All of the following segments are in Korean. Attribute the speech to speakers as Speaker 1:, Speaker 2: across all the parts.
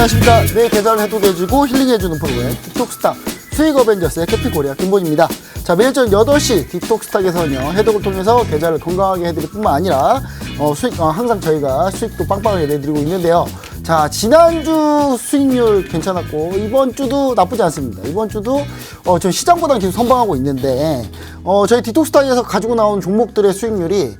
Speaker 1: 안녕하십니까. 뇌 개선을 해독해주고 힐링해주는 프로그램 디톡스탁 수익 어벤져스의 캐피코리아 김본입니다. 자, 매일 저녁 8시 디톡스탁에서는요, 해독을 통해서 계좌를 건강하게 해드릴 뿐만 아니라 항상 저희가 수익도 빵빵하게 내드리고 있는데요. 자, 지난주 수익률 괜찮았고 이번 주도 나쁘지 않습니다. 이번 주도 저 시장보다는 계속 선방하고 있는데 저희 디톡스탁에서 가지고 나온 종목들의 수익률이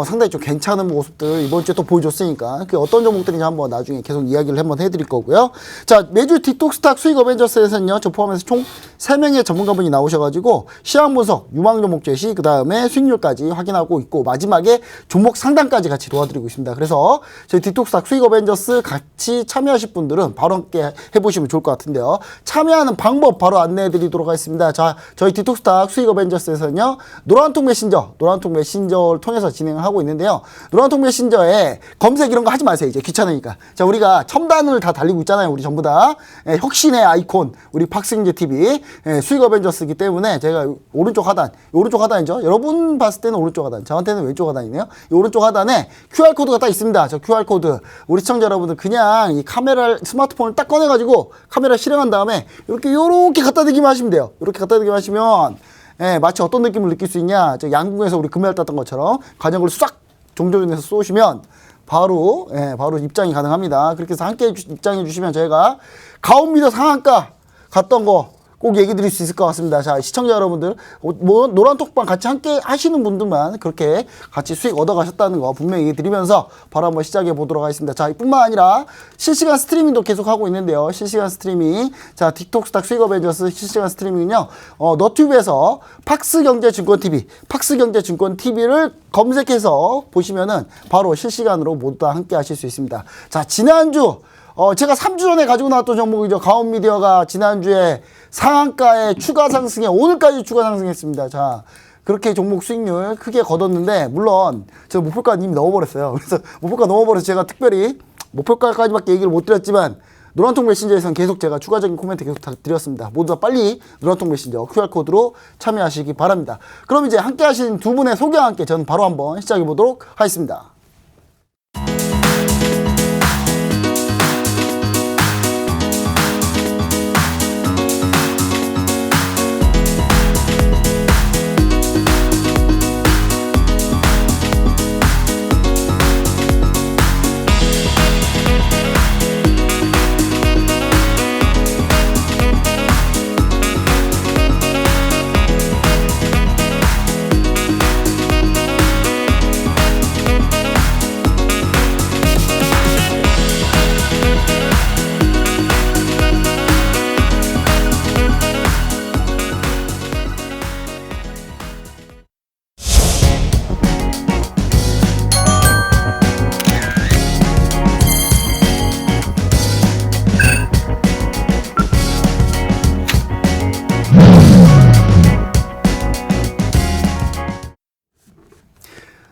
Speaker 1: 상당히 좀 괜찮은 모습들 이번 주에 또 보여줬으니까 그 어떤 종목들인지 한번 나중에 계속 이야기를 한번 해드릴 거고요. 자, 매주 디톡스탁 수익 어벤져스에서는요, 저 포함해서 총 3명의 전문가분이 나오셔가지고 시황 분석, 유망 종목 제시, 그 다음에 수익률까지 확인하고 있고 마지막에 종목 상담까지 같이 도와드리고 있습니다. 그래서 저희 디톡스탁 수익 어벤져스 같이 참여하실 분들은 바로 함께 해보시면 좋을 것 같은데요. 참여하는 방법 바로 안내해드리도록 하겠습니다. 자, 저희 디톡스탁 수익 어벤져스에서는요, 노란통 메신저를 통해서 진행하고 있는데요. 노란통 메신저에 검색 이런 거 하지 마세요. 이제 귀찮으니까. 자, 우리가 첨단을 다 달리고 있잖아요. 우리 전부 다. 혁신의 아이콘, 우리 박승재 TV, 수익 어벤져스이기 때문에 제가 오른쪽 하단이죠. 여러분 봤을 때는 오른쪽 하단, 저한테는 왼쪽 하단이네요. 이 오른쪽 하단에 QR코드가 딱 있습니다. 저 QR코드. 우리 시청자 여러분들 그냥 이 스마트폰을 딱 꺼내가지고 카메라 실행한 다음에 요렇게 갖다 대기만 하시면 돼요. 이렇게 갖다 대기만 하시면 마치 어떤 느낌을 느낄 수 있냐. 저 양궁에서 우리 금메달 땄던 것처럼 관역을 싹 종조준해서 쏘시면 바로 입장이 가능합니다. 그렇게 해서 함께 입장해 주시면 저희가 가온미더 상한가 갔던 거 꼭 얘기 드릴 수 있을 것 같습니다. 자, 시청자 여러분들, 노란톡방 같이 함께 하시는 분들만 그렇게 같이 수익 얻어가셨다는 거 분명히 얘기 드리면서 바로 한번 시작해 보도록 하겠습니다. 자, 이뿐만 아니라 실시간 스트리밍도 계속 하고 있는데요. 실시간 스트리밍. 자, 디톡스탁 수익 어벤져스 실시간 스트리밍은요, 너튜브에서 팍스경제증권TV를 검색해서 보시면은 바로 실시간으로 모두 다 함께 하실 수 있습니다. 자, 지난주, 제가 3주 전에 가지고 나왔던 종목이죠. 가온미디어가 지난주에 상한가에 추가 상승해 오늘까지 추가 상승했습니다. 자, 그렇게 종목 수익률 크게 거뒀는데, 물론 제가 목표가 이미 넘어버렸어요. 그래서 목표가 넘어버려서 제가 특별히 목표가까지밖에 얘기를 못 드렸지만 노란통 메신저에서는 계속 제가 추가적인 코멘트 계속 다 드렸습니다. 모두 다 빨리 노란통 메신저 QR코드로 참여하시기 바랍니다. 그럼 이제 함께 하신 두 분의 소개와 함께 저는 바로 한번 시작해 보도록 하겠습니다.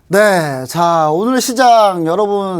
Speaker 1: 네, 자, 오늘 시장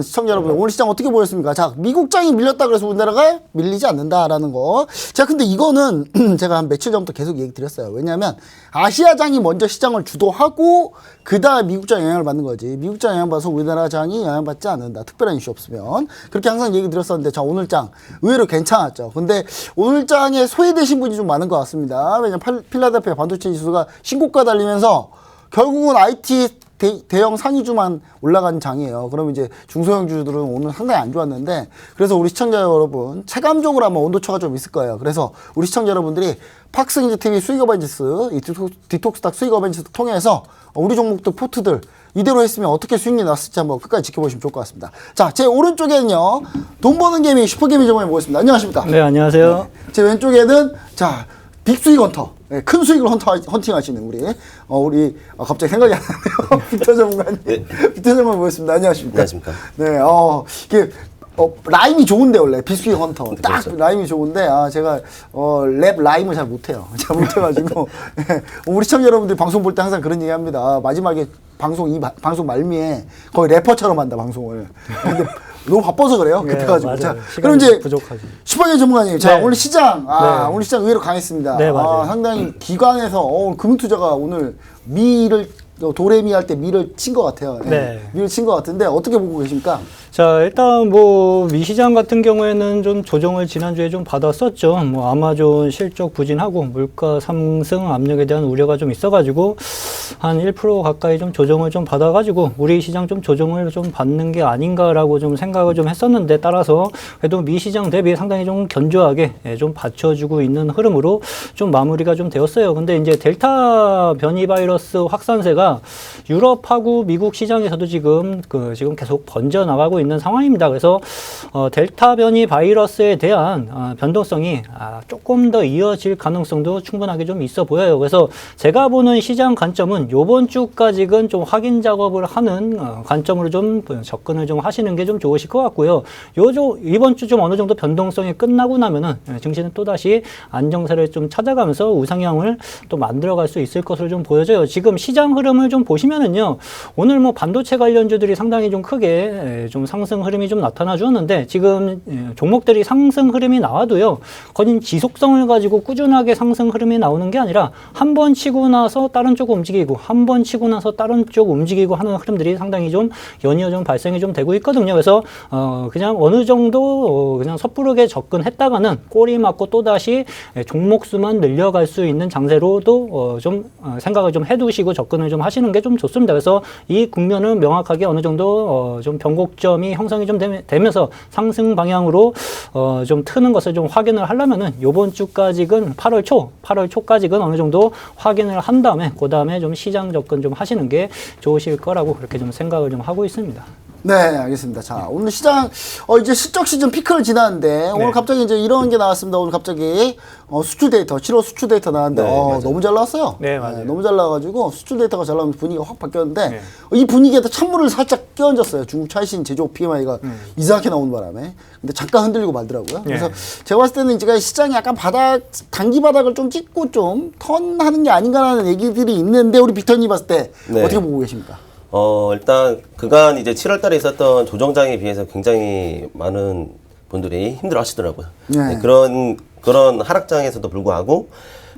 Speaker 1: 시청자 여러분, 오늘 시장 어떻게 보였습니까? 자, 미국장이 밀렸다 그래서 우리나라가 밀리지 않는다라는 거. 자, 근데 이거는 제가 한 며칠 전부터 계속 얘기 드렸어요. 왜냐하면 아시아장이 먼저 시장을 주도하고 그 다음 미국장 영향을 받는 거지. 미국장 영향받아서 우리나라 장이 영향받지 않는다. 특별한 이슈 없으면. 그렇게 항상 얘기 드렸었는데, 자, 오늘 장 의외로 괜찮았죠. 근데 오늘 장에 소외되신 분이 좀 많은 것 같습니다. 왜냐면 필라델피아 반도체 지수가 신고가 달리면서 결국은 IT 대형 상위주만 올라간 장이에요. 그럼 이제 중소형주들은 오늘 상당히 안 좋았는데, 그래서 우리 시청자 여러분 체감적으로 아마 온도차가 좀 있을 거예요. 그래서 우리 시청자 여러분들이 팍스경제 TV 수익 어벤져스, 디톡스탁 수익 어벤져스 통해서 우리 종목들 포트들 이대로 했으면 어떻게 수익률이 났을지 한번 끝까지 지켜보시면 좋을 것 같습니다. 자, 제 오른쪽에는요, 돈 버는 개미 슈퍼개미 전문가 모셨습니다. 안녕하십니까?
Speaker 2: 네, 안녕하세요.
Speaker 1: 네. 제 왼쪽에는 자, 빅수익 헌터, 큰 수익을 헌팅하시는 우리 갑자기 생각이 안 나네요. 빅터 전문가님, 빅터 전문가 모셨습니다. 안녕하십니까?
Speaker 3: 안녕하십니까?
Speaker 1: 네, 이게 라임이 좋은데 원래 빅수익 헌터 딱 그렇죠. 라임이 좋은데 제가 랩 라임을 잘 못해요. 잘 못해가지고 우리 시청자 여러분들이 방송 볼 때 항상 그런 얘기합니다. 마지막에 방송 말미에 거의 래퍼처럼 한다 방송을. 근데 너무 바빠서 그래요.
Speaker 2: 네,
Speaker 1: 급해가지고. 자,
Speaker 2: 시간이
Speaker 1: 그럼 이제
Speaker 2: 부족하지.
Speaker 1: 슈퍼개 전문가님, 자,
Speaker 2: 네.
Speaker 1: 오늘 시장,
Speaker 2: 네.
Speaker 1: 오늘 시장 의외로 강했습니다.
Speaker 2: 네, 맞아요.
Speaker 1: 상당히 기관에서 금융투자가 오늘 미를 도레미 할 때 미를 친 것 같아요. 예.
Speaker 2: 네.
Speaker 1: 미를 친 것 같은데 어떻게 보고 계십니까?
Speaker 2: 자, 일단 뭐 미시장 같은 경우에는 좀 조정을 지난주에 좀 받았었죠. 뭐 아마존 실적 부진하고 물가 상승 압력에 대한 우려가 좀 있어가지고 한 1% 가까이 좀 조정을 좀 받아가지고 우리 시장 좀 조정을 좀 받는 게 아닌가라고 좀 생각을 좀 했었는데, 따라서 그래도 미시장 대비 상당히 좀 견조하게 좀 받쳐주고 있는 흐름으로 좀 마무리가 좀 되었어요. 근데 이제 델타 변이 바이러스 확산세가 유럽하고 미국 시장에서도 지금 계속 번져 나가고 있는 상황입니다. 그래서 델타 변이 바이러스에 대한 변동성이 조금 더 이어질 가능성도 충분하게 좀 있어 보여요. 그래서 제가 보는 시장 관점은 요번 주까지는 좀 확인 작업을 하는 관점으로 좀 접근을 좀 하시는 게 좀 좋으실 것 같고요. 이번 주 좀 어느 정도 변동성이 끝나고 나면은 증시는 또다시 안정세를 좀 찾아가면서 우상향을 또 만들어갈 수 있을 것으로 좀 보여져요. 지금 시장 흐름을 좀 보시면은요, 오늘 뭐 반도체 관련주들이 상당히 좀 크게 좀 상승 흐름이 좀 나타나 주었는데, 지금 종목들이 상승 흐름이 나와도요, 거진 지속성을 가지고 꾸준하게 상승 흐름이 나오는 게 아니라 한 번 치고 나서 다른 쪽 움직이고 한 번 치고 나서 다른 쪽 움직이고 하는 흐름들이 상당히 좀 연이어 좀 발생이 좀 되고 있거든요. 그래서 그냥 어느 정도 그냥 섣부르게 접근했다가는 꼬리 맞고 또다시 종목 수만 늘려갈 수 있는 장세로도 좀 생각을 좀 해두시고 접근을 좀 하시는 게 좀 좋습니다. 그래서 이 국면은 명확하게 어느 정도 좀 변곡점이 형성이 좀 되면서 상승 방향으로 좀 트는 것을 좀 확인을 하려면은 요번 주까지는 8월 초까지는 어느 정도 확인을 한 다음에 그 다음에 좀 시장 접근 좀 하시는 게 좋으실 거라고 그렇게 좀 생각을 좀 하고 있습니다.
Speaker 1: 네, 알겠습니다. 자, 오늘 시장, 이제 실적 시즌 피크를 지났는데, 오늘 갑자기 이제 이런 게 나왔습니다. 오늘 갑자기, 수출 데이터, 7월 수출 데이터 나왔는데, 너무 잘 나왔어요.
Speaker 2: 네, 맞아요.
Speaker 1: 너무 잘 나와가지고, 수출 데이터가 잘 나오면서 분위기가 확 바뀌었는데,
Speaker 2: 네.
Speaker 1: 이 분위기에다 찬물을 살짝 끼얹었어요. 중국 차이신 제조업 PMI가 이상하게 나오는 바람에. 근데 잠깐 흔들리고 말더라고요. 그래서 제가 봤을 때는 이제 시장이 약간 단기 바닥을 좀 찍고 좀 턴하는 게 아닌가라는 얘기들이 있는데, 우리 빅터님 봤을 때, 어떻게 보고 계십니까?
Speaker 3: 일단 그간 이제 7월 달에 있었던 조정장에 비해서 굉장히 많은 분들이 힘들어 하시더라고요. 네, 그런 하락장에서도 불구하고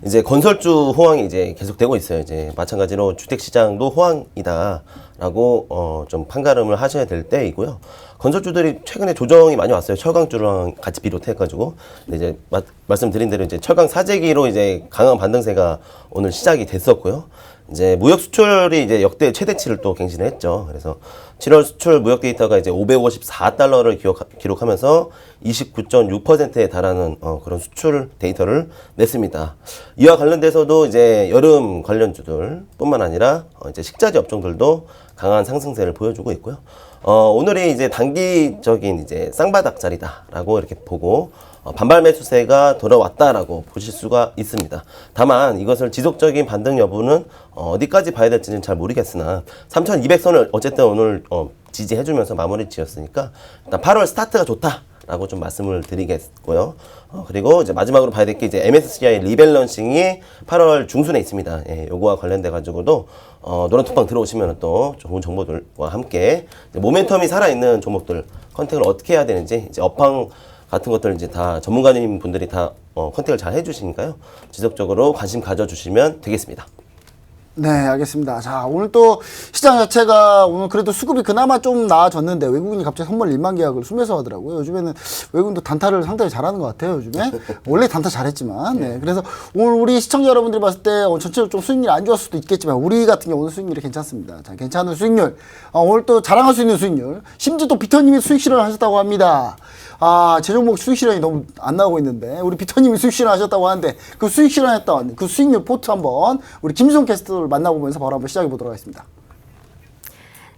Speaker 3: 이제 건설주 호황이 이제 계속되고 있어요. 이제 마찬가지로 주택시장도 호황이다라고 좀 판가름을 하셔야 될 때이고요. 건설주들이 최근에 조정이 많이 왔어요. 철강주랑 같이 비롯해가지고. 근데 이제 말씀드린 대로 이제 철강 사재기로 이제 강한 반등세가 오늘 시작이 됐었고요. 이제 무역 수출이 이제 역대 최대치를 또 갱신을 했죠. 그래서 7월 수출 무역 데이터가 이제 554달러를 기록하면서 29.6%에 달하는 그런 수출 데이터를 냈습니다. 이와 관련돼서도 이제 여름 관련주들 뿐만 아니라 이제 식자재 업종들도 강한 상승세를 보여주고 있고요. 오늘이 이제 단기적인 이제 쌍바닥 자리다라고 이렇게 보고 반발 매수세가 돌아왔다라고 보실 수가 있습니다. 다만 이것을 지속적인 반등 여부는 어디까지 봐야 될지는 잘 모르겠으나 3,200선을 어쨌든 오늘 지지해주면서 마무리 지었으니까 일단 8월 스타트가 좋다라고 좀 말씀을 드리겠고요. 그리고 이제 마지막으로 봐야 될 게 이제 MSCI 리밸런싱이 8월 중순에 있습니다. 예, 요거와 관련돼 가지고도 노란톡방 들어오시면 또 좋은 정보들과 함께 이제 모멘텀이 살아있는 종목들 컨택을 어떻게 해야 되는지 이제 업황 같은 것들 이제 다 전문가님 분들이 다 컨택을 잘 해주시니까요. 지속적으로 관심 가져주시면 되겠습니다.
Speaker 1: 네, 알겠습니다. 자, 오늘 또 시장 자체가 오늘 그래도 수급이 그나마 좀 나아졌는데 외국인이 갑자기 선물 1만 계약을 순매수 하더라고요. 요즘에는 외국인도 단타를 상당히 잘하는 것 같아요, 요즘에. 원래 단타 잘했지만. 네. 그래서 오늘 우리 시청자 여러분들이 봤을 때 전체적으로 좀 수익률이 안 좋았을 수도 있겠지만 우리 같은 경우는 수익률이 괜찮습니다. 자, 괜찮은 수익률. 오늘 또 자랑할 수 있는 수익률. 심지어 또 비터님이 수익 실현을 하셨다고 합니다. 제 종목 수익 실현이 너무 안 나오고 있는데 우리 비터님이 수익 실현 하셨다고 하는데 그 수익 실현했던 그 수익률 포트 한번 우리 김지성 캐스터를 만나보면서 바로 한번 시작해 보도록 하겠습니다.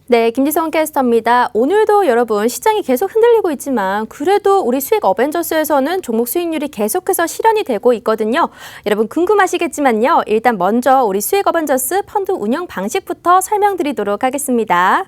Speaker 4: 네, 김지성 캐스터입니다. 오늘도 여러분 시장이 계속 흔들리고 있지만 그래도 우리 수익 어벤져스에서는 종목 수익률이 계속해서 실현이 되고 있거든요. 여러분 궁금하시겠지만요. 일단 먼저 우리 수익 어벤져스 펀드 운영 방식부터 설명드리도록 하겠습니다.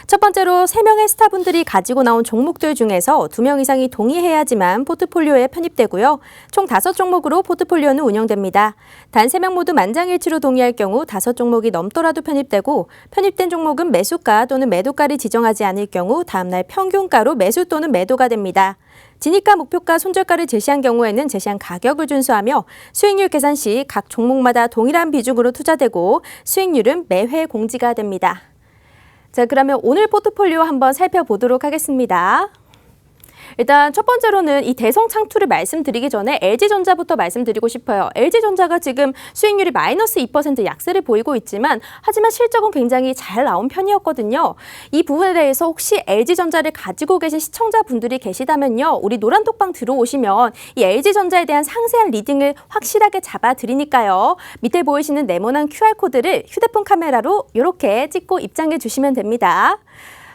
Speaker 4: 첫 번째로 3명의 스타분들이 가지고 나온 종목들 중에서 2명 이상이 동의해야지만 포트폴리오에 편입되고요. 총 5종목으로 포트폴리오는 운영됩니다. 단 3명 모두 만장일치로 동의할 경우 5종목이 넘더라도 편입되고 편입된 종목은 매수가 또는 매도가를 지정하지 않을 경우 다음날 평균가로 매수 또는 매도가 됩니다. 진입가, 목표가, 손절가를 제시한 경우에는 제시한 가격을 준수하며 수익률 계산 시 각 종목마다 동일한 비중으로 투자되고 수익률은 매회 공지가 됩니다. 자, 그러면 오늘 포트폴리오 한번 살펴보도록 하겠습니다. 일단 첫 번째로는 이 대성창투를 말씀드리기 전에 LG전자부터 말씀드리고 싶어요. LG전자가 지금 수익률이 마이너스 2% 약세를 보이고 있지만 하지만 실적은 굉장히 잘 나온 편이었거든요. 이 부분에 대해서 혹시 LG전자를 가지고 계신 시청자분들이 계시다면요. 우리 노란톡방 들어오시면 이 LG전자에 대한 상세한 리딩을 확실하게 잡아드리니까요. 밑에 보이시는 네모난 QR코드를 휴대폰 카메라로 이렇게 찍고 입장해 주시면 됩니다.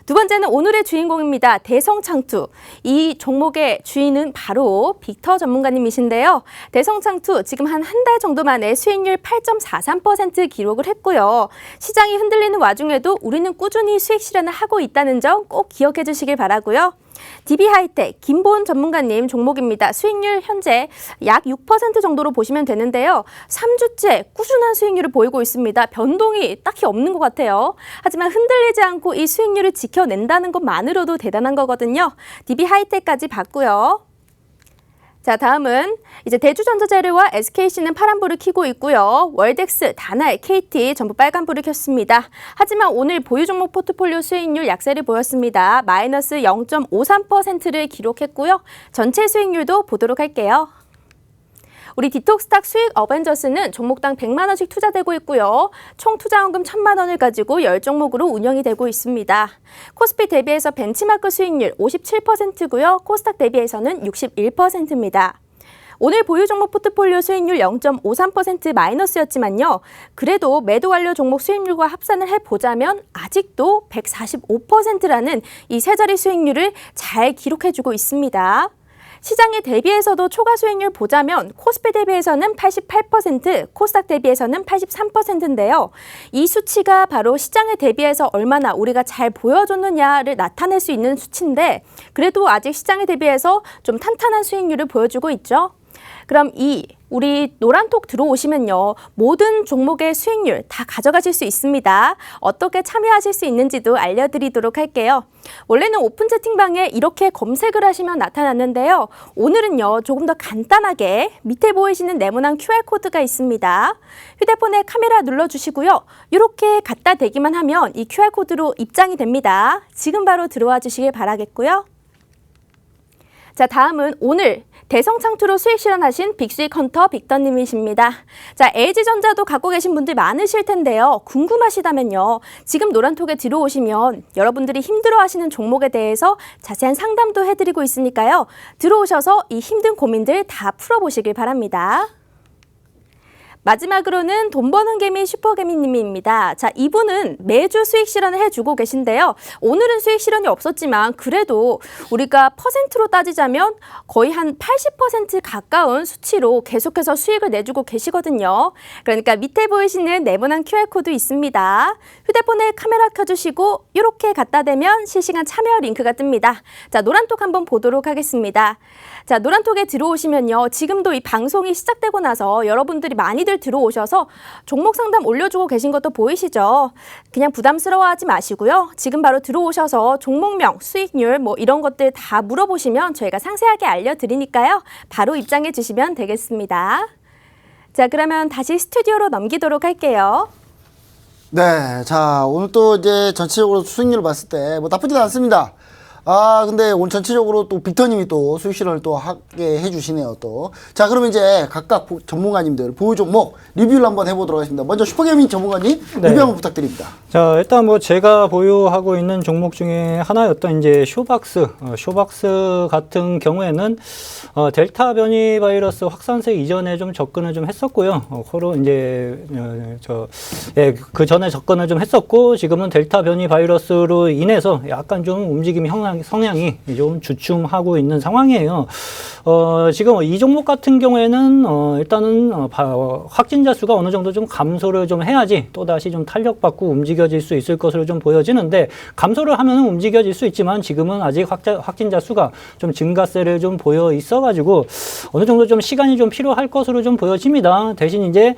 Speaker 4: 두 번째는 오늘의 주인공입니다. 대성창투. 이 종목의 주인은 바로 빅터 전문가님이신데요. 대성창투 지금 한 달 정도 만에 수익률 8.43% 기록을 했고요. 시장이 흔들리는 와중에도 우리는 꾸준히 수익 실현을 하고 있다는 점 꼭 기억해 주시길 바라고요. DB하이텍 김보은 전문가님 종목입니다. 수익률 현재 약 6% 정도로 보시면 되는데요. 3주째 꾸준한 수익률을 보이고 있습니다. 변동이 딱히 없는 것 같아요. 하지만 흔들리지 않고 이 수익률을 지켜낸다는 것만으로도 대단한 거거든요. DB하이텍까지 봤고요. 자, 다음은 이제 대주전자재료와 SKC는 파란불을 켜고 있고요. 월덱스, 다날, KT 전부 빨간불을 켰습니다. 하지만 오늘 보유 종목 포트폴리오 수익률 약세를 보였습니다. 마이너스 0.53%를 기록했고요. 전체 수익률도 보도록 할게요. 우리 디톡스탁 수익 어벤져스는 종목당 100만 원씩 투자되고 있고요. 총 투자원금 1,000만 원을 가지고 10종목으로 운영이 되고 있습니다. 코스피 대비해서 벤치마크 수익률 57%고요. 코스닥 대비해서는 61%입니다. 오늘 보유 종목 포트폴리오 수익률 0.53% 마이너스였지만요. 그래도 매도 완료 종목 수익률과 합산을 해보자면 아직도 145%라는 이 세 자리 수익률을 잘 기록해주고 있습니다. 시장에 대비해서도 초과 수익률 보자면 코스피 대비해서는 88%, 코스닥 대비해서는 83%인데요. 이 수치가 바로 시장에 대비해서 얼마나 우리가 잘 보여줬느냐를 나타낼 수 있는 수치인데 그래도 아직 시장에 대비해서 좀 탄탄한 수익률을 보여주고 있죠. 그럼 우리 노란톡 들어오시면요. 모든 종목의 수익률 다 가져가실 수 있습니다. 어떻게 참여하실 수 있는지도 알려드리도록 할게요. 원래는 오픈 채팅방에 이렇게 검색을 하시면 나타났는데요. 오늘은요. 조금 더 간단하게 밑에 보이시는 네모난 QR코드가 있습니다. 휴대폰에 카메라 눌러주시고요. 이렇게 갖다 대기만 하면 이 QR코드로 입장이 됩니다. 지금 바로 들어와 주시길 바라겠고요. 자, 다음은 오늘 대성창투로 수익 실현하신 빅수익 헌터 빅더님이십니다. 자, LG전자도 갖고 계신 분들 많으실 텐데요. 궁금하시다면요. 지금 노란톡에 들어오시면 여러분들이 힘들어하시는 종목에 대해서 자세한 상담도 해드리고 있으니까요. 들어오셔서 이 힘든 고민들 다 풀어보시길 바랍니다. 마지막으로는 돈 버는 개미 슈퍼개미님입니다. 자, 이분은 매주 수익 실현을 해주고 계신데요. 오늘은 수익 실현이 없었지만 그래도 우리가 퍼센트로 따지자면 거의 한 80% 가까운 수치로 계속해서 수익을 내주고 계시거든요. 그러니까 밑에 보이시는 네모난 QR코드 있습니다. 휴대폰에 카메라 켜주시고 이렇게 갖다 대면 실시간 참여 링크가 뜹니다. 자, 노란톡 한번 보도록 하겠습니다. 자, 노란톡에 들어오시면요. 지금도 이 방송이 시작되고 나서 여러분들이 많이들 들어오셔서 종목 상담 올려주고 계신 것도 보이시죠? 그냥 부담스러워하지 마시고요. 지금 바로 들어오셔서 종목명, 수익률 뭐 이런 것들 다 물어보시면 저희가 상세하게 알려드리니까요. 바로 입장해 주시면 되겠습니다. 자, 그러면 다시 스튜디오로 넘기도록 할게요.
Speaker 1: 네, 자 오늘 또 이제 전체적으로 수익률을 봤을 때 뭐 나쁘지는 않습니다. 근데 오늘 전체적으로 또 빅터님이 또 수익 실현을 또 하게 해주시네요, 또. 자, 그러면 이제 각각 전문가님들 보유 종목 리뷰를 한번 해보도록 하겠습니다. 먼저 슈퍼게이밍 전문가님
Speaker 2: 네.
Speaker 1: 리뷰 한번 부탁드립니다.
Speaker 2: 자, 일단 뭐 제가 보유하고 있는 종목 중에 하나였던 이제 쇼박스 같은 경우에는 델타 변이 바이러스 확산세 이전에 좀 접근을 좀 했었고요. 그 전에 접근을 좀 했었고 지금은 델타 변이 바이러스로 인해서 약간 좀 움직임이 성향이 좀 주춤하고 있는 상황이에요. 지금 이 종목 같은 경우에는 일단은 확진자 수가 어느 정도 좀 감소를 좀 해야지 또다시 좀 탄력받고 움직여질 수 있을 것으로 좀 보여지는데, 감소를 하면 움직여질 수 있지만 지금은 아직 확진자 수가 좀 증가세를 좀 보여 있어가지고 어느 정도 좀 시간이 좀 필요할 것으로 좀 보여집니다. 대신 이제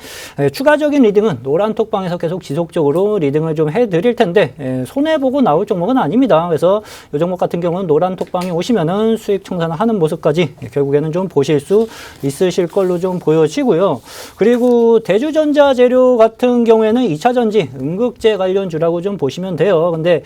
Speaker 2: 추가적인 리딩은 노란톡방에서 계속 지속적으로 리딩을 좀 해드릴 텐데, 손해보고 나올 종목은 아닙니다. 그래서 이 종목 같은 경우는 노란톡방에 오시면은 수익 청산하는 모습까지 결국에는 좀 보실 수 있으실 걸로 좀 보여지고요. 그리고 대주전자재료 같은 경우에는 2차 전지, 음극재 관련주라고 좀 보시면 돼요. 근데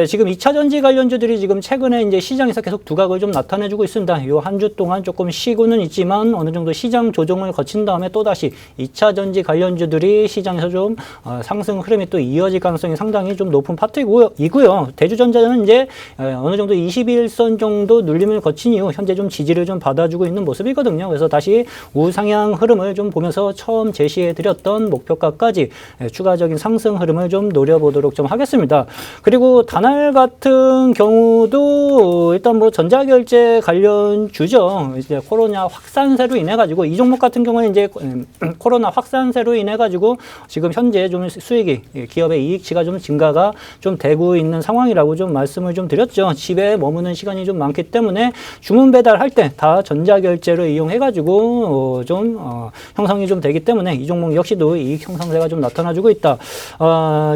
Speaker 2: 지금 2차 전지 관련주들이 지금 최근에 이제 시장에서 계속 두각을 좀 나타내주고 있습니다. 요 한 주 동안 조금 쉬고는 있지만 어느 정도 시장 조정을 거친 다음에 또다시 2차 전지 관련주들이 시장에서 좀 상승 흐름이 또 이어질 가능성이 상당히 좀 높은 파트이고요. 대주전자는 이제 어느 정도 21선 정도 눌림을 거친 이후 현재 좀 지지를 좀 받아주고 있는 모습이거든요. 그래서 다시 우상향 흐름을 좀 보면서 처음 제시해드렸던 목표가까지 추가적인 상승 흐름을 좀 노려보도록 좀 하겠습니다. 그리고 다날 같은 경우도 일단 뭐 전자결제 관련 주죠. 이제 코로나 확산세로 인해 가지고 이 종목 같은 경우는 이제 코로나 확산세로 인해 가지고 지금 현재 좀 수익이, 기업의 이익치가 좀 증가가 좀 되고 있는 상황이라고 좀 말씀을 좀 드렸죠. 집에 머무는 시간이 좀 많기 때문에 주문 배달할 때 다 전자결제를 이용해 가지고 형성이 좀 되기 때문에 이 종목 역시도 이익 형성세가 좀 나타나주고 있다.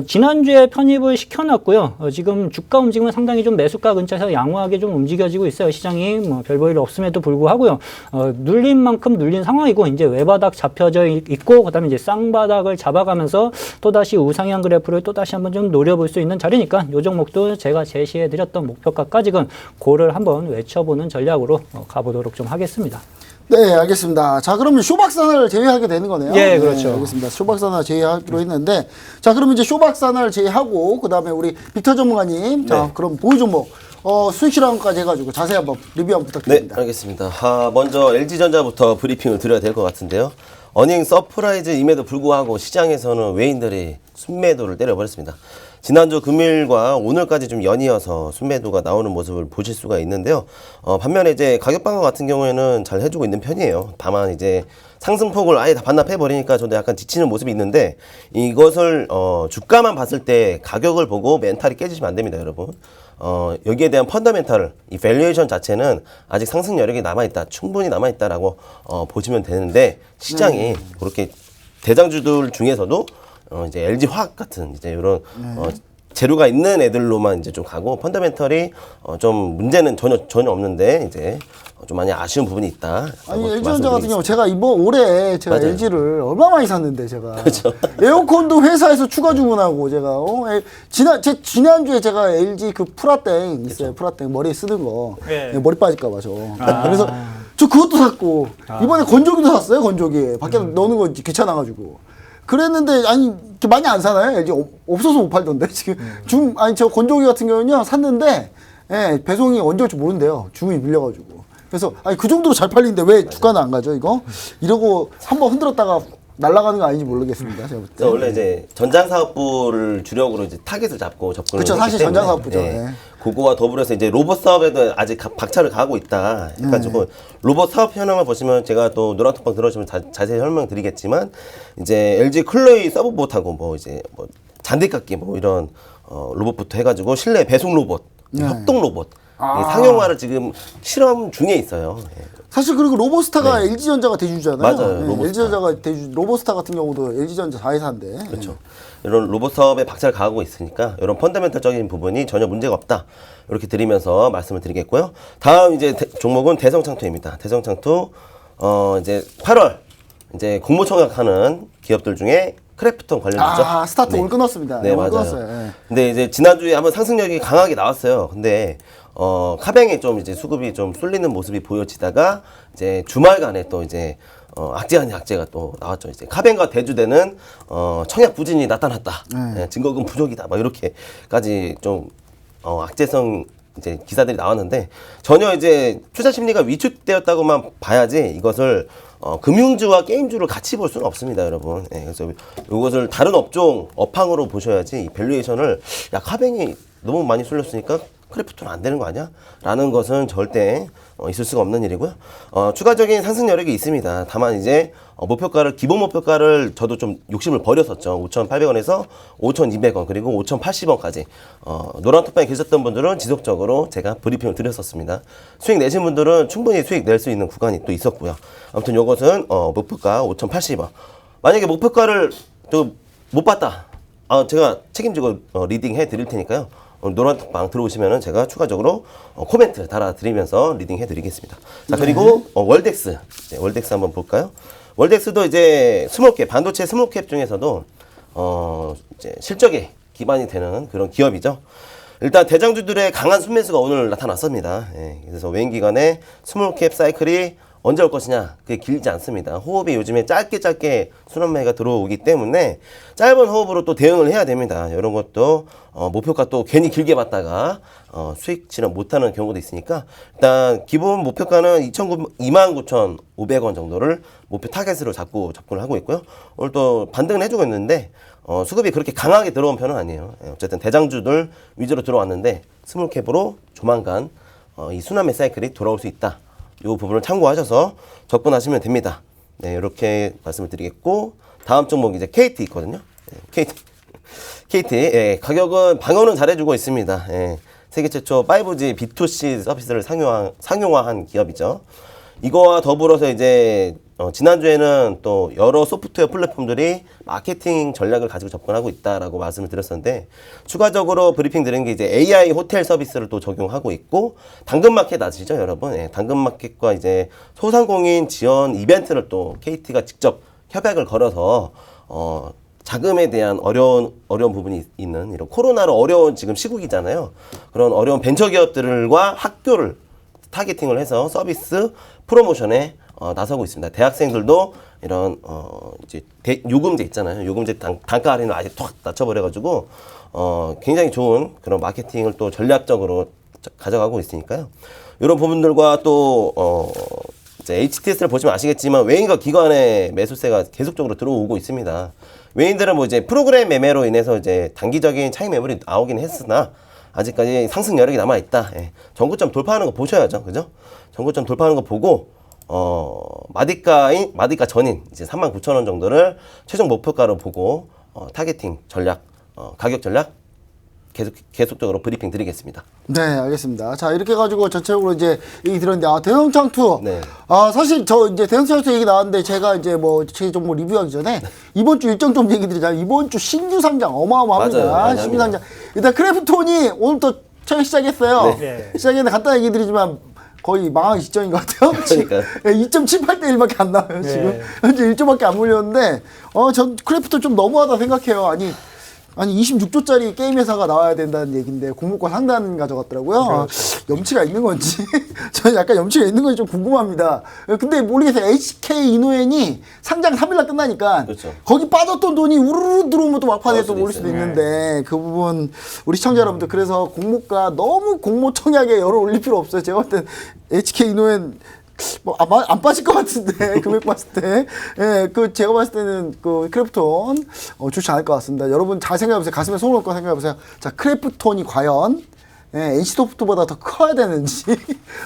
Speaker 2: 지난주에 편입을 시켜놨고요. 지금 주가 움직임은 상당히 좀 매수가 근처에서 양호하게 좀 움직여지고 있어요. 시장이 뭐 별 볼 일 없음에도 불구하고요. 눌린 만큼 눌린 상황이고 이제 외바닥 잡혀져 있고 그다음에 이제 쌍바닥을 잡아가면서 또다시 우상향 그래프를 또다시 한번 좀 노려볼 수 있는 자리니까 이 종목도 제가 제시해드렸던 목표가까지는 고를 한번 외쳐보는 전략으로 가보도록 좀 하겠습니다.
Speaker 1: 네, 알겠습니다. 자, 그러면 쇼박산을 제외하게 되는 거네요.
Speaker 2: 예, 그렇죠.
Speaker 1: 네, 알겠습니다. 쇼박산을 제외하기로 했는데, 자, 그러면 이제 쇼박산을 제외하고, 그 다음에 우리 빅터 전문가님, 자,
Speaker 3: 네.
Speaker 1: 그럼 보유 종목, 수익 실황까지 해가지고 자세히 한번 리뷰 한번
Speaker 3: 네,
Speaker 1: 부탁드립니다.
Speaker 3: 알겠습니다. 먼저 LG전자부터 브리핑을 드려야 될 것 같은데요. 어닝 서프라이즈임에도 불구하고 시장에서는 외인들이 순매도를 때려버렸습니다. 지난주 금요일과 오늘까지 좀 연이어서 순매도가 나오는 모습을 보실 수가 있는데요. 반면에 이제 가격 방어 같은 경우에는 잘 해주고 있는 편이에요. 다만 이제 상승폭을 아예 다 반납해버리니까 저도 약간 지치는 모습이 있는데, 이것을 주가만 봤을 때 가격을 보고 멘탈이 깨지시면 안 됩니다, 여러분. 여기에 대한 펀더멘탈, 이 밸류에이션 자체는 아직 상승 여력이 남아있다, 충분히 남아있다라고 보시면 되는데, 시장이 그렇게 대장주들 중에서도 이제 LG화학 같은 이제 이런 재료가 있는 애들로만 이제 좀 가고, 펀더멘털이 좀 문제는 전혀 없는데 이제 좀 많이 아쉬운 부분이 있다.
Speaker 1: 아니, LG전자 같은 경우 제가 올해 제가
Speaker 3: 맞아요.
Speaker 1: LG를 얼마 많이 샀는데 제가.
Speaker 3: 그렇죠.
Speaker 1: 에어컨도 회사에서 추가 주문하고 제가, 지난주에 제가 LG 그 프라땡 있어요. 프라땡 머리에 쓰는 거.
Speaker 2: 예.
Speaker 1: 머리 빠질까봐 저. 그래서 저 그것도 샀고, 이번에 건조기도 샀어요, 건조기. 밖에 넣는 거 귀찮아가지고. 그랬는데, 아니, 이렇게 많이 안 사나요? LG 없어서 못 팔던데, 지금. 저 건조기 같은 경우는요, 샀는데, 예, 배송이 언제 올지 모른대요. 주문이 밀려가지고. 그래서, 아니, 그 정도로 잘 팔리는데 왜 주가는 안 가죠, 이거? 이러고 한번 흔들었다가 날아가는 거 아닌지 모르겠습니다, 제가 볼 때.
Speaker 3: 원래 이제 전장사업부를 주력으로 이제 타겟을 잡고 접근을
Speaker 1: 그쵸,
Speaker 3: 했기
Speaker 1: 사실
Speaker 3: 때문에,
Speaker 1: 전장사업부죠. 네.
Speaker 3: 그거와 더불어서 이제 로봇 사업에도 아직 박차를 가하고 있다. 약간 조금 로봇 사업 현황을 보시면 제가 또 노란톡방 들어오시면 자세히 설명드리겠지만, 이제 LG 클로이 서브봇하고 뭐 이제 뭐 잔디깎기 뭐 이런 로봇부터 해가지고 실내 배송 로봇, 협동 로봇 이 상용화를 지금 실험 중에 있어요. 예.
Speaker 1: 사실 그리고 로보스타가 LG전자가 대주주잖아요.
Speaker 3: 맞아요, 로보스타.
Speaker 1: LG전자가 대주, 로보스타 같은 경우도 LG전자 자회사인데.
Speaker 3: 그렇죠. 이런 로봇 사업에 박차를 가하고 있으니까 이런 펀더멘털적인 부분이 전혀 문제가 없다. 이렇게 드리면서 말씀을 드리겠고요. 다음 이제 종목은 대성창투입니다. 대성창투 이제 8월 이제 공모청약하는 기업들 중에 크래프톤 관련주죠.
Speaker 1: 스타트 오늘 끊었습니다.
Speaker 3: 네,
Speaker 1: 오늘
Speaker 3: 맞아요.
Speaker 1: 끊었어요. 네.
Speaker 3: 근데 이제 지난주에 한번 상승력이 강하게 나왔어요. 근데 카뱅에 좀 이제 수급이 좀 쏠리는 모습이 보여지다가 이제 주말간에 또 이제 악재 아닌 악재가 또 나왔죠. 이제 카뱅과 대주되는 청약 부진이 나타났다. 네, 증거금 부족이다. 막 이렇게까지 좀 악재성 이제 기사들이 나왔는데, 전혀 이제 투자 심리가 위축되었다고만 봐야지 이것을 금융주와 게임주를 같이 볼 수는 없습니다, 여러분. 예, 그래서 이것을 다른 업종으로 보셔야지 이 밸류에이션을, 야, 카뱅이 너무 많이 쏠렸으니까 크래프톤 안 되는 거 아니야? 라는 것은 절대 있을 수가 없는 일이고요. 추가적인 상승 여력이 있습니다. 다만 이제 목표가를 기본 목표가를 저도 좀 욕심을 버렸었죠. 5,800원에서 5,200원 그리고 5,080원까지 노란톡방에 계셨던 분들은 지속적으로 제가 브리핑을 드렸었습니다. 수익 내신 분들은 충분히 수익 낼 수 있는 구간이 또 있었고요. 아무튼 이것은 목표가 5,080원. 만약에 목표가를 또 못 봤다. 제가 책임지고 리딩 해 드릴 테니까요. 노란톡방 들어오시면은 제가 추가적으로 코멘트 달아드리면서 리딩 해드리겠습니다. 자, 그리고 월덱스. 네, 월덱스 한번 볼까요? 월덱스도 이제 스몰캡, 반도체 스몰캡 중에서도 이제 실적에 기반이 되는 그런 기업이죠. 일단 대장주들의 강한 순매수가 오늘 나타났습니다. 예, 그래서 외인 기관의 스몰캡 사이클이 언제 올 것이냐, 그게 길지 않습니다. 호흡이 요즘에 짧게 순환매가 들어오기 때문에 짧은 호흡으로 또 대응을 해야 됩니다. 이런 것도 목표가 또 괜히 길게 봤다가 수익 실현 못하는 경우도 있으니까 일단 기본 목표가는 29,500원 정도를 목표 타겟으로 잡고 접근을 하고 있고요. 오늘 또 반등을 해주고 있는데 수급이 그렇게 강하게 들어온 편은 아니에요. 어쨌든 대장주들 위주로 들어왔는데 스몰캡으로 조만간 이 순환매 사이클이 돌아올 수 있다. 이 부분을 참고하셔서 접근하시면 됩니다. 네, 이렇게 말씀을 드리겠고, 다음 종목 이제 KT 있거든요. 네, KT. 예, 가격은 방어는 잘해주고 있습니다. 예, 세계 최초 5G B2C 서비스를 상용화한 기업이죠. 이거와 더불어서 이제 지난주에는 또 여러 소프트웨어 플랫폼들이 마케팅 전략을 가지고 접근하고 있다라고 말씀을 드렸었는데, 추가적으로 브리핑 드린 게 이제 AI 호텔 서비스를 또 적용하고 있고, 당근마켓 아시죠, 여러분? 예, 당근마켓과 이제 소상공인 지원 이벤트를 또 KT가 직접 협약을 걸어서 자금에 대한 어려운 부분이 있는 이런 코로나로 어려운 지금 시국이잖아요. 그런 어려운 벤처기업들과 학교를 타겟팅을 해서 서비스 프로모션에 나서고 있습니다. 대학생들도 이런 이제 요금제 있잖아요. 요금제 단가 할인을 아예 툭 낮춰버려가지고 굉장히 좋은 그런 마케팅을 또 전략적으로 가져가고 있으니까요. 이런 부분들과 또 이제 HTS를 보시면 아시겠지만 외인과 기관의 매수세가 계속적으로 들어오고 있습니다. 외인들은 뭐 이제 프로그램 매매로 인해서 이제 단기적인 차익 매물이 나오긴 했으나 아직까지 상승 여력이 남아 있다. 예. 전고점 돌파하는 거 보셔야죠, 그죠? 전고점 돌파하는 거 보고 마디가 전인 이제 39,000원 정도를 최종 목표가로 보고 타겟팅 전략, 가격 전략 계속적으로 브리핑 드리겠습니다.
Speaker 1: 네, 알겠습니다. 자, 이렇게 해가지고 전체적으로 이제 얘기 들었는데, 대형창투.
Speaker 3: 네.
Speaker 1: 사실 저 이제 대형창투 얘기 나왔는데, 제가 이제 뭐, 제 종목 리뷰하기 전에, 이번 주 일정 좀 얘기 드리자면, 이번 주 신규 상장 어마어마합니다.
Speaker 3: 맞아요.
Speaker 1: 신규 상장. 일단 크래프톤이 오늘 또 처음 시작했어요.
Speaker 2: 네.
Speaker 1: 시작했는데 간단히 얘기 드리지만, 거의 망하기 직전인 것 같아요.
Speaker 3: 그러니까요.
Speaker 1: 2.78대 1밖에 안 나와요, 지금. 현재 1조밖에 안 몰렸는데, 전 크래프톤 좀 너무하다 생각해요. 아니 26조짜리 게임 회사가 나와야 된다는 얘기인데 공모권 상단 가져갔더라고요. 염치가 있는 건지 저는 약간 염치가 있는 건지 좀 궁금합니다. 근데 모르겠어요. HK 이노엔이 상장 3일날 끝나니까
Speaker 3: 그렇죠.
Speaker 1: 거기 빠졌던 돈이 우르르 들어오면 또 막판에 또 올 수도
Speaker 3: 있어요.
Speaker 1: 있는데 그 부분 우리 시청자 여러분들 그래서 공모가 너무 공모 청약에 열을 올릴 필요 없어요. 제가 볼 땐 HK 이노엔 뭐 안 빠질 것 같은데 금액 봤을 때, 예, 제가 봤을 때는 크래프톤 좋지 않을 것 같습니다. 여러분 잘 생각해보세요. 가슴에 손을 얹고 생각해보세요. 자, 크래프톤이 과연 NC소프트보다 더 커야 되는지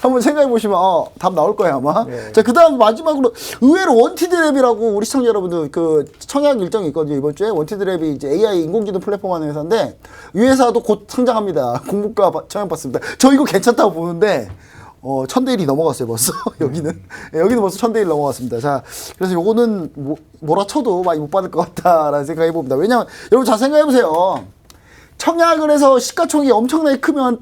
Speaker 1: 한번 생각해보시면 답 나올 거예요 아마. 자, 그다음 마지막으로 의외로 원티드랩이라고 우리 시청자 여러분들 그 청약 일정이 있거든요. 이번 주에 원티드랩이 이제 AI 인공지능 플랫폼 하는 회사인데 이 회사도 곧 상장합니다. 공모가 청약받습니다. 저 이거 괜찮다고 보는데. 1,000대 1이 넘어갔어요, 벌써. 여기는. 여기는 벌써 1,000대 1 넘어갔습니다. 자, 그래서 요거는 뭐라 쳐도 많이 못 받을 것 같다라는 생각을 해봅니다. 왜냐면, 여러분 잘 생각해보세요. 청약을 해서 시가총액이 엄청나게 크면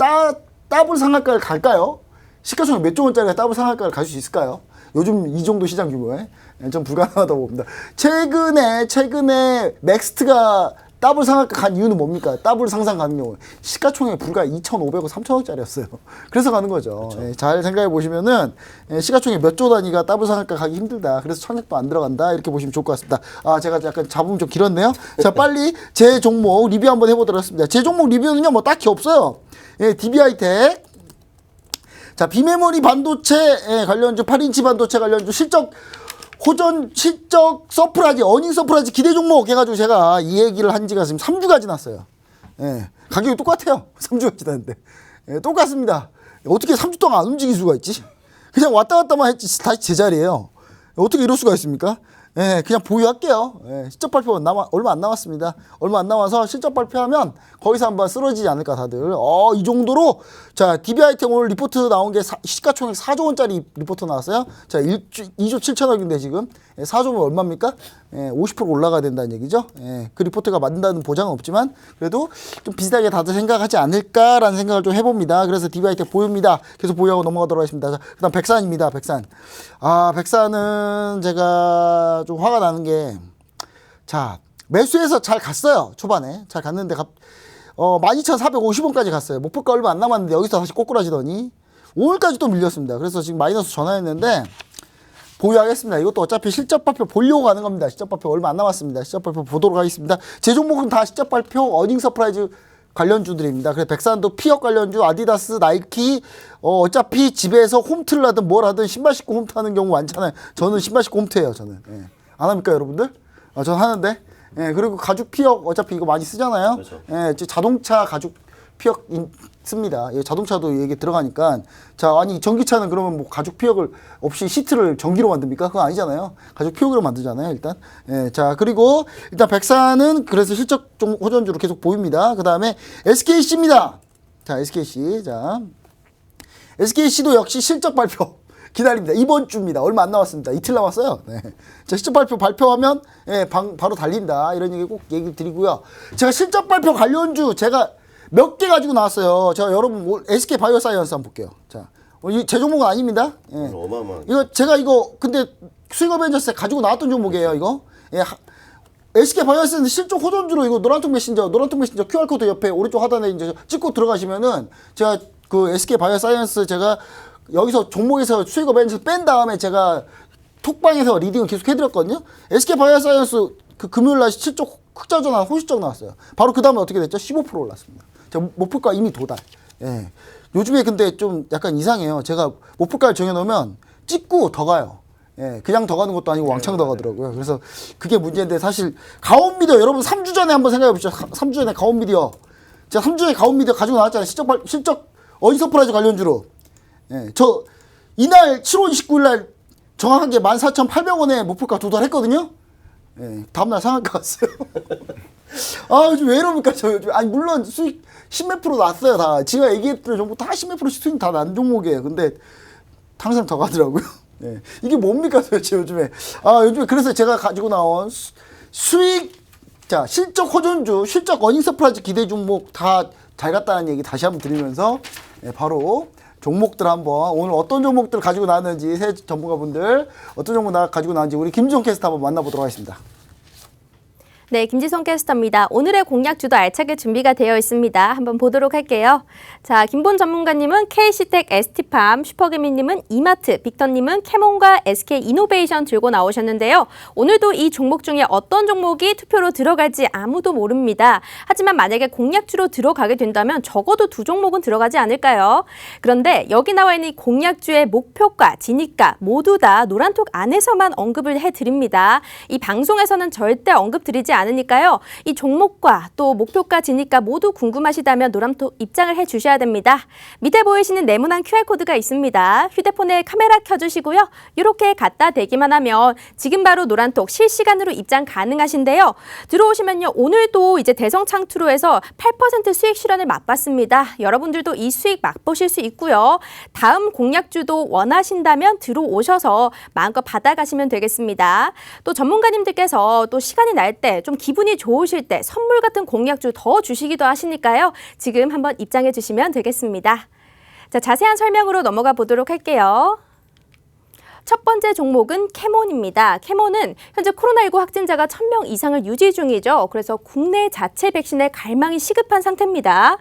Speaker 1: 더블 상한가를 갈까요? 시가총액 몇 조 원짜리가 더블 상한가를 갈 수 있을까요? 요즘 이 정도 시장 규모에. 좀 불가능하다고 봅니다. 최근에 넥스트가 더블 상한가 간 이유는 뭡니까? 더블 상상 가는 경우 시가총액 불과 2,500억, 3,000억짜리였어요. 그래서 가는 거죠. 예, 잘 생각해 보시면은 시가총액 몇 조 단위가 더블 상한가 가기 힘들다. 그래서 청약도 안 들어간다. 이렇게 보시면 좋을 것 같습니다. 제가 약간 잡음이 좀 길었네요. 자, 빨리 제 종목 리뷰 한번 해보도록 하겠습니다. 제 종목 리뷰는요, 뭐 딱히 없어요. 예, DB하이텍. 자, 비메모리 반도체 관련주, 8인치 반도체 관련주 실적 서프라이즈, 어닝 서프라이즈 기대 종목 해가지고 제가 이 얘기를 한 지가 지금 3주가 지났어요. 예. 가격이 똑같아요. 3주가 지났는데. 예, 똑같습니다. 어떻게 3주 동안 안 움직일 수가 있지? 그냥 왔다 갔다만 했지 다시 제자리예요. 어떻게 이럴 수가 있습니까? 예, 그냥 보유할게요. 예, 실적 발표 얼마 안 남았습니다. 얼마 안 남아서 실적 발표하면 거기서 한번 쓰러지지 않을까 다들. 이 정도로 자 DBI템 오늘 리포트 나온 게 시가총액 4조 원짜리 리포트 나왔어요. 자 2조 7천억인데 지금 4조면 얼마입니까? 50% 올라가야 된다는 얘기죠. 그 리포트가 맞는다는 보장은 없지만 그래도 좀 비슷하게 다들 생각하지 않을까라는 생각을 좀 해봅니다. 그래서 DBI템 보유입니다. 계속 보유하고 넘어가도록 하겠습니다. 자, 그다음 백산입니다. 백산. 백산은 제가 좀 화가 나는 게 자 매수해서 잘 갔어요. 초반에 잘 갔는데 12,450원까지 갔어요. 목표가 얼마 안 남았는데 여기서 다시 꼬꾸라지더니 오늘까지 또 밀렸습니다. 그래서 지금 마이너스 전환했는데 보유하겠습니다. 이것도 어차피 실적 발표 보려고 가는 겁니다. 실적 발표 얼마 안 남았습니다. 실적 발표 보도록 하겠습니다. 제 종목은 다 실적 발표 어닝 서프라이즈 관련주들입니다. 그래서 백산도 피업 관련주, 아디다스, 나이키 어차피 집에서 홈트를 하든 뭘 하든 신발 신고 홈트하는 경우 많잖아요. 저는 신발 신고 홈트해요. 저는 안 합니까 여러분들? 저는 하는데 그리고 가죽 피업 어차피 이거 많이 쓰잖아요. 그렇죠. 자동차 가죽 피혁 씁니다. 자동차도 이게 들어가니까 자 아니 전기차는 그러면 뭐 가죽 피혁을 없이 시트를 전기로 만듭니까? 그거 아니잖아요. 가죽 피혁으로 만들잖아요. 일단 자 그리고 일단 백사는 그래서 실적 호전주로 계속 보입니다. 그 다음에 SKC입니다. 자 SKC 자 SKC도 역시 실적 발표 기다립니다. 이번 주입니다. 얼마 안 남았습니다. 이틀 남았어요. 자, 실적 발표 발표하면 바로 달린다. 이런 얘기 꼭 얘기 드리고요. 제가 실적 발표 관련주 제가 몇 개 가지고 나왔어요. 제가 여러분 SK 바이오사이언스 한번 볼게요. 자, 제 종목은 아닙니다.
Speaker 3: 어마어마한.
Speaker 1: 제가 근데 수익 어벤져스에 가지고 나왔던 종목이에요. 이거. SK 바이오사이언스 실적 호전주로 이거 노란통 메신저 QR코드 옆에 오른쪽 하단에 이제 찍고 들어가시면은 제가 그 SK 바이오사이언스 제가 여기서 종목에서 수익 어벤져스 뺀 다음에 제가 톡방에서 리딩을 계속 해드렸거든요. SK 바이오사이언스 그 금요일날 실적 흑자전환 호실적 나왔어요. 바로 그 다음에 어떻게 됐죠? 15% 올랐습니다. 제가 목표가 이미 도달. 요즘에 근데 좀 약간 이상해요. 제가 목표가를 정해놓으면 찍고 더 가요. 그냥 더 가는 것도 아니고 왕창 더 가더라고요. 그래서 그게 문제인데 사실 가온미디어 여러분 3주 전에 한번 생각해 보시죠. 3주 전에 가온미디어 제가 3주 전에 가온미디어 가지고 나왔잖아요. 실적 어닝 서프라이즈 관련주로. 저 이날 7월 29일 날 정확하게 14,800원에 목표가 도달했거든요. 다음날 상한가 갔어요. 요즘 왜 이럽니까? 저 요즘 물론 수익 10몇 프로 났어요. 다 제가 얘기했던 종목 다 10몇 프로씩 수익 다 난 종목이에요. 근데 항상 더 가더라고요. 이게 뭡니까 도대체 요즘에? 요즘에 그래서 제가 가지고 나온 수익 자 실적 호전주, 실적 어닝 서프라이즈 기대 종목 다 잘 갔다는 얘기 다시 한번 드리면서 바로 종목들 한번 오늘 어떤 종목들 가지고 나왔는지 새 전문가분들 어떤 종목 가지고 나왔는지 우리 김지성 캐스터 한번 만나보도록 하겠습니다.
Speaker 4: 네, 김지성 캐스터입니다. 오늘의 공략주도 알차게 준비가 되어 있습니다. 한번 보도록 할게요. 자, 김본 전문가님은 KC텍, ST팜, 슈퍼개미님은 이마트, 빅터님은 캐몬과 SK이노베이션 들고 나오셨는데요. 오늘도 이 종목 중에 어떤 종목이 투표로 들어갈지 아무도 모릅니다. 하지만 만약에 공략주로 들어가게 된다면 적어도 두 종목은 들어가지 않을까요? 그런데 여기 나와 있는 이 공략주의 목표가, 진입가 모두 다 노란톡 안에서만 언급을 해드립니다. 이 방송에서는 절대 언급 드리지 않으니까요. 이 종목과 또 목표가 진입가 모두 궁금하시다면 노란톡 입장을 해주셔야 됩니다. 밑에 보이시는 네모난 QR코드가 있습니다. 휴대폰에 카메라 켜주시고요. 이렇게 갖다 대기만 하면 지금 바로 노란톡 실시간으로 입장 가능하신데요. 들어오시면요. 오늘도 이제 대성창투로에서 8% 수익 실현을 맛봤습니다. 여러분들도 이 수익 맛보실 수 있고요. 다음 공략주도 원하신다면 들어오셔서 마음껏 받아가시면 되겠습니다. 또 전문가님들께서 또 시간이 날 때 좀 기분이 좋으실 때 선물 같은 공략주 더 주시기도 하시니까요. 지금 한번 입장해 주시면 되겠습니다. 자, 자세한 설명으로 넘어가 보도록 할게요. 첫 번째 종목은 캐몬입니다. 캐몬은 현재 코로나19 확진자가 1,000명 이상을 유지 중이죠. 그래서 국내 자체 백신에 갈망이 시급한 상태입니다.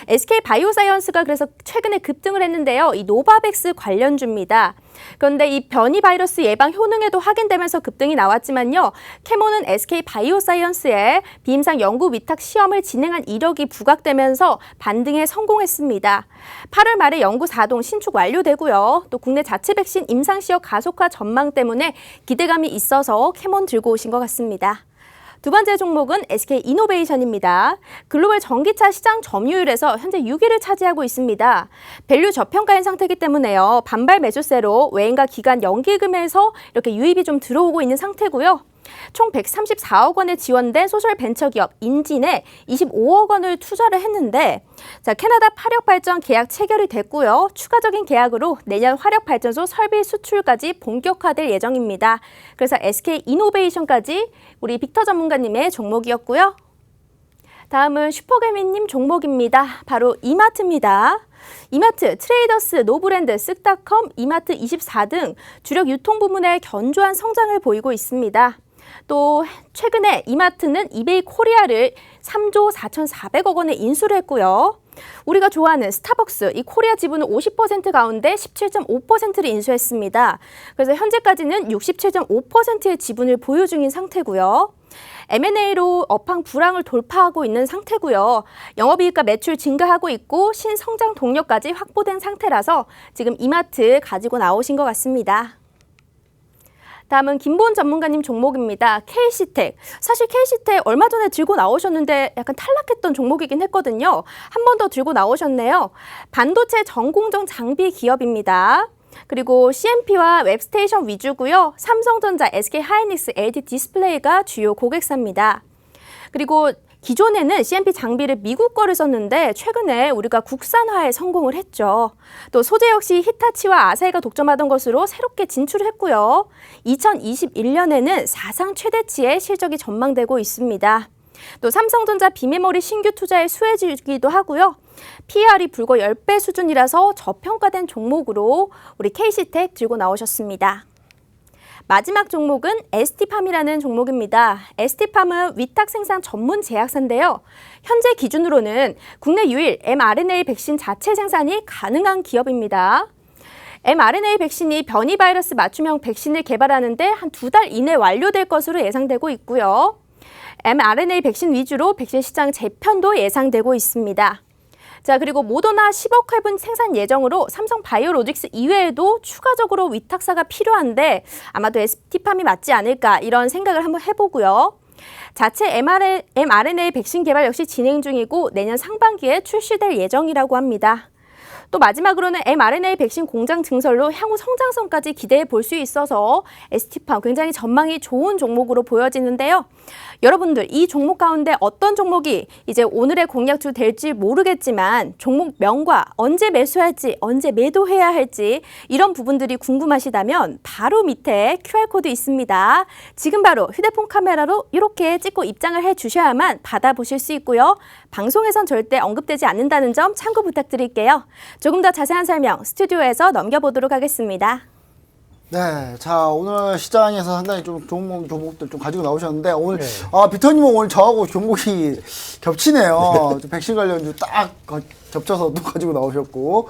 Speaker 4: SK 바이오사이언스가 그래서 최근에 급등을 했는데요. 이 노바백스 관련주입니다. 그런데 이 변이 바이러스 예방 효능에도 확인되면서 급등이 나왔지만요. 캐몬은 SK 바이오사이언스에 비임상 연구 위탁 시험을 진행한 이력이 부각되면서 반등에 성공했습니다. 8월 말에 연구 4동 신축 완료되고요. 또 국내 자체 백신 임상 시험 가속화 전망 때문에 기대감이 있어서 캐몬 들고 오신 것 같습니다. 두 번째 종목은 SK이노베이션입니다. 글로벌 전기차 시장 점유율에서 현재 6위를 차지하고 있습니다. 밸류 저평가인 상태이기 때문에요. 반발 매수세로 외인과 기관 연기금에서 이렇게 유입이 좀 들어오고 있는 상태고요. 총 134억 원에 지원된 소셜 벤처기업 인진에 25억 원을 투자를 했는데 자, 캐나다 화력발전 계약 체결이 됐고요. 추가적인 계약으로 내년 화력발전소 설비 수출까지 본격화될 예정입니다. 그래서 SK이노베이션까지 우리 빅터 전문가님의 종목이었고요. 다음은 슈퍼개미님 종목입니다. 바로 이마트입니다. 이마트, 트레이더스, 노브랜드, 쓱닷컴, 이마트24 등 주력 유통 부문의 견조한 성장을 보이고 있습니다. 또 최근에 이마트는 이베이 코리아를 3조 4,400억 원에 인수를 했고요. 우리가 좋아하는 스타벅스, 이 코리아 지분은 50% 가운데 17.5%를 인수했습니다. 그래서 현재까지는 67.5%의 지분을 보유 중인 상태고요. M&A로 업황 불황을 돌파하고 있는 상태고요. 영업이익과 매출 증가하고 있고 신성장 동력까지 확보된 상태라서 지금 이마트 가지고 나오신 것 같습니다. 다음은 김보은 전문가님 종목입니다. KC텍. 사실 KC텍 얼마 전에 들고 나오셨는데 약간 탈락했던 종목이긴 했거든요. 한 번 더 들고 나오셨네요. 반도체 전공정 장비 기업입니다. 그리고 CMP와 웹스테이션 위주고요. 삼성전자, SK하이닉스, LG 디스플레이가 주요 고객사입니다. 그리고 기존에는 CMP 장비를 미국 거를 썼는데 최근에 우리가 국산화에 성공을 했죠. 또 소재 역시 히타치와 아사히가 독점하던 것으로 새롭게 진출을 했고요. 2021년에는 사상 최대치의 실적이 전망되고 있습니다. 또 삼성전자 비메모리 신규 투자에 수혜주기도 하고요. PER이 불과 10배 수준이라서 저평가된 종목으로 우리 KC텍 들고 나오셨습니다. 마지막 종목은 ST팜이라는 종목입니다. ST팜은 위탁 생산 전문 제약사인데요. 현재 기준으로는 국내 유일 mRNA 백신 자체 생산이 가능한 기업입니다. mRNA 백신이 변이 바이러스 맞춤형 백신을 개발하는데 한 2달 이내 완료될 것으로 예상되고 있고요. mRNA 백신 위주로 백신 시장 재편도 예상되고 있습니다. 자, 그리고 모더나 10억 회분 생산 예정으로 삼성 바이오로직스 이외에도 추가적으로 위탁사가 필요한데 아마도 ST팜이 맞지 않을까 이런 생각을 한번 해보고요. 자체 mRNA 백신 개발 역시 진행 중이고 내년 상반기에 출시될 예정이라고 합니다. 또 마지막으로는 mRNA 백신 공장 증설로 향후 성장성까지 기대해 볼 수 있어서 ST팜 굉장히 전망이 좋은 종목으로 보여지는데요. 여러분들 이 종목 가운데 어떤 종목이 이제 오늘의 공략주 될지 모르겠지만 종목명과 언제 매수할지 언제 매도해야 할지 이런 부분들이 궁금하시다면 바로 밑에 QR코드 있습니다. 지금 바로 휴대폰 카메라로 이렇게 찍고 입장을 해주셔야만 받아보실 수 있고요. 방송에선 절대 언급되지 않는다는 점 참고 부탁드릴게요. 조금 더 자세한 설명 스튜디오에서 넘겨보도록 하겠습니다.
Speaker 1: 네, 자 오늘 시장에서 상당히 좀 좋은 종목들 좀 가지고 나오셨는데 오늘
Speaker 2: 네.
Speaker 1: 비터님은 오늘 저하고 종목이 겹치네요. 백신 관련주 딱 겹쳐서 또 가지고 나오셨고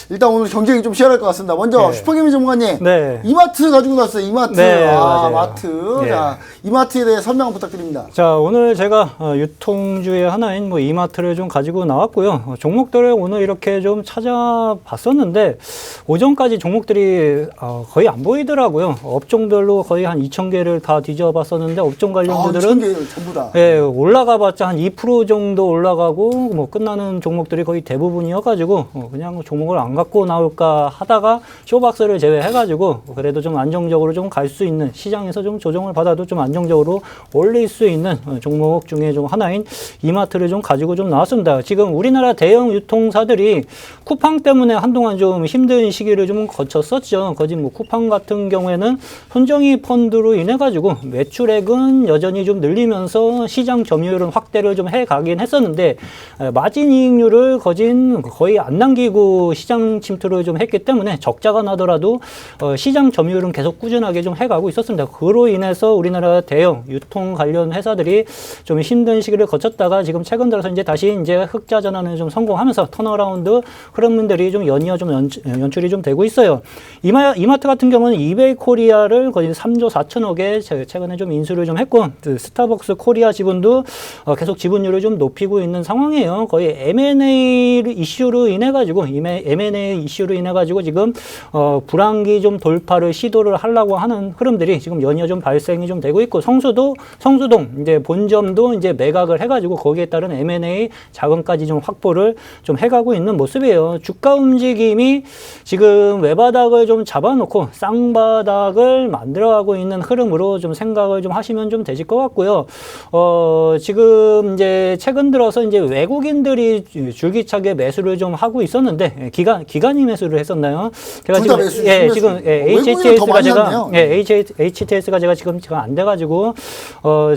Speaker 1: 일단 오늘 경쟁이 좀 치열할 것 같습니다. 먼저
Speaker 2: 네.
Speaker 1: 슈퍼개미 전문가님
Speaker 2: 네.
Speaker 1: 이마트 가지고 나왔어요. 이마트.
Speaker 2: 네, 맞아요.
Speaker 1: 마트.
Speaker 2: 네.
Speaker 1: 자 이마트에 대해 설명 부탁드립니다.
Speaker 2: 자, 오늘 제가 유통주의 하나인 뭐 이마트를 좀 가지고 나왔고요. 종목들을 오늘 이렇게 좀 찾아봤었는데 오전까지 종목들이 거의 안 보이더라고요. 업종별로 거의 한 2,000개를 다 뒤져봤었는데 업종 관련주들은
Speaker 1: 1,000개 전부 다.
Speaker 2: 예, 올라가봤자 한 2% 정도 올라가고 뭐 끝나는 종목들이 거의 대부분이어가지고 그냥 종목을 안 갖고 나올까 하다가 쇼박스를 제외해가지고 그래도 좀 안정적으로 좀 갈 수 있는 시장에서 좀 조정을 받아도 좀 안정적으로 올릴 수 있는 종목 중에 좀 하나인 이마트를 좀 가지고 좀 나왔습니다. 지금 우리나라 대형 유통사들이 쿠팡 때문에 한동안 좀 힘든 시기를 좀 거쳤었죠. 거짓 뭐 쿠팡 같은 경우에는 선정위 펀드로 인해 가지고 매출액은 여전히 좀 늘리면서 시장 점유율은 확대를 좀 해가긴 했었는데 마진 이익률을 거의 안 남기고 시장 침투를 좀 했기 때문에 적자가 나더라도 시장 점유율은 계속 꾸준하게 좀 해가고 있었습니다. 그로 인해서 우리나라 대형 유통 관련 회사들이 좀 힘든 시기를 거쳤다가 지금 최근 들어서 이제 다시 이제 흑자 전환을 좀 성공하면서 턴어라운드 흐름들이 좀 연이어 좀 연출이 좀 되고 있어요. 이마트 같은 경우는 이베이 코리아를 거의 3조 4천억에 최근에 좀 인수를 좀 했고, 그 스타벅스 코리아 지분도 계속 지분율을 좀 높이고 있는 상황이에요. 거의 M&A 이슈로 인해 가지고 지금 불황기 좀 돌파를 시도를 하려고 하는 흐름들이 지금 연이어 좀 발생이 좀 되고 있고, 성수동 이제 본점도 이제 매각을 해가지고 거기에 따른 M&A 자금까지 좀 확보를 좀 해가고 있는 모습이에요. 주가 움직임이 지금 외바닥을 좀 잡아놓고 쌍바닥을 만들어가고 있는 흐름으로 좀 생각을 좀 하시면 좀 되실 것 같고요. 지금 이제 최근 들어서 이제 외국인들이 줄기차게 매수를 좀 하고 있었는데, 기관이 매수를 했었나요? 제가
Speaker 1: 둘다 매수,
Speaker 2: 지금 HTS가 제가 지금 안 돼가지고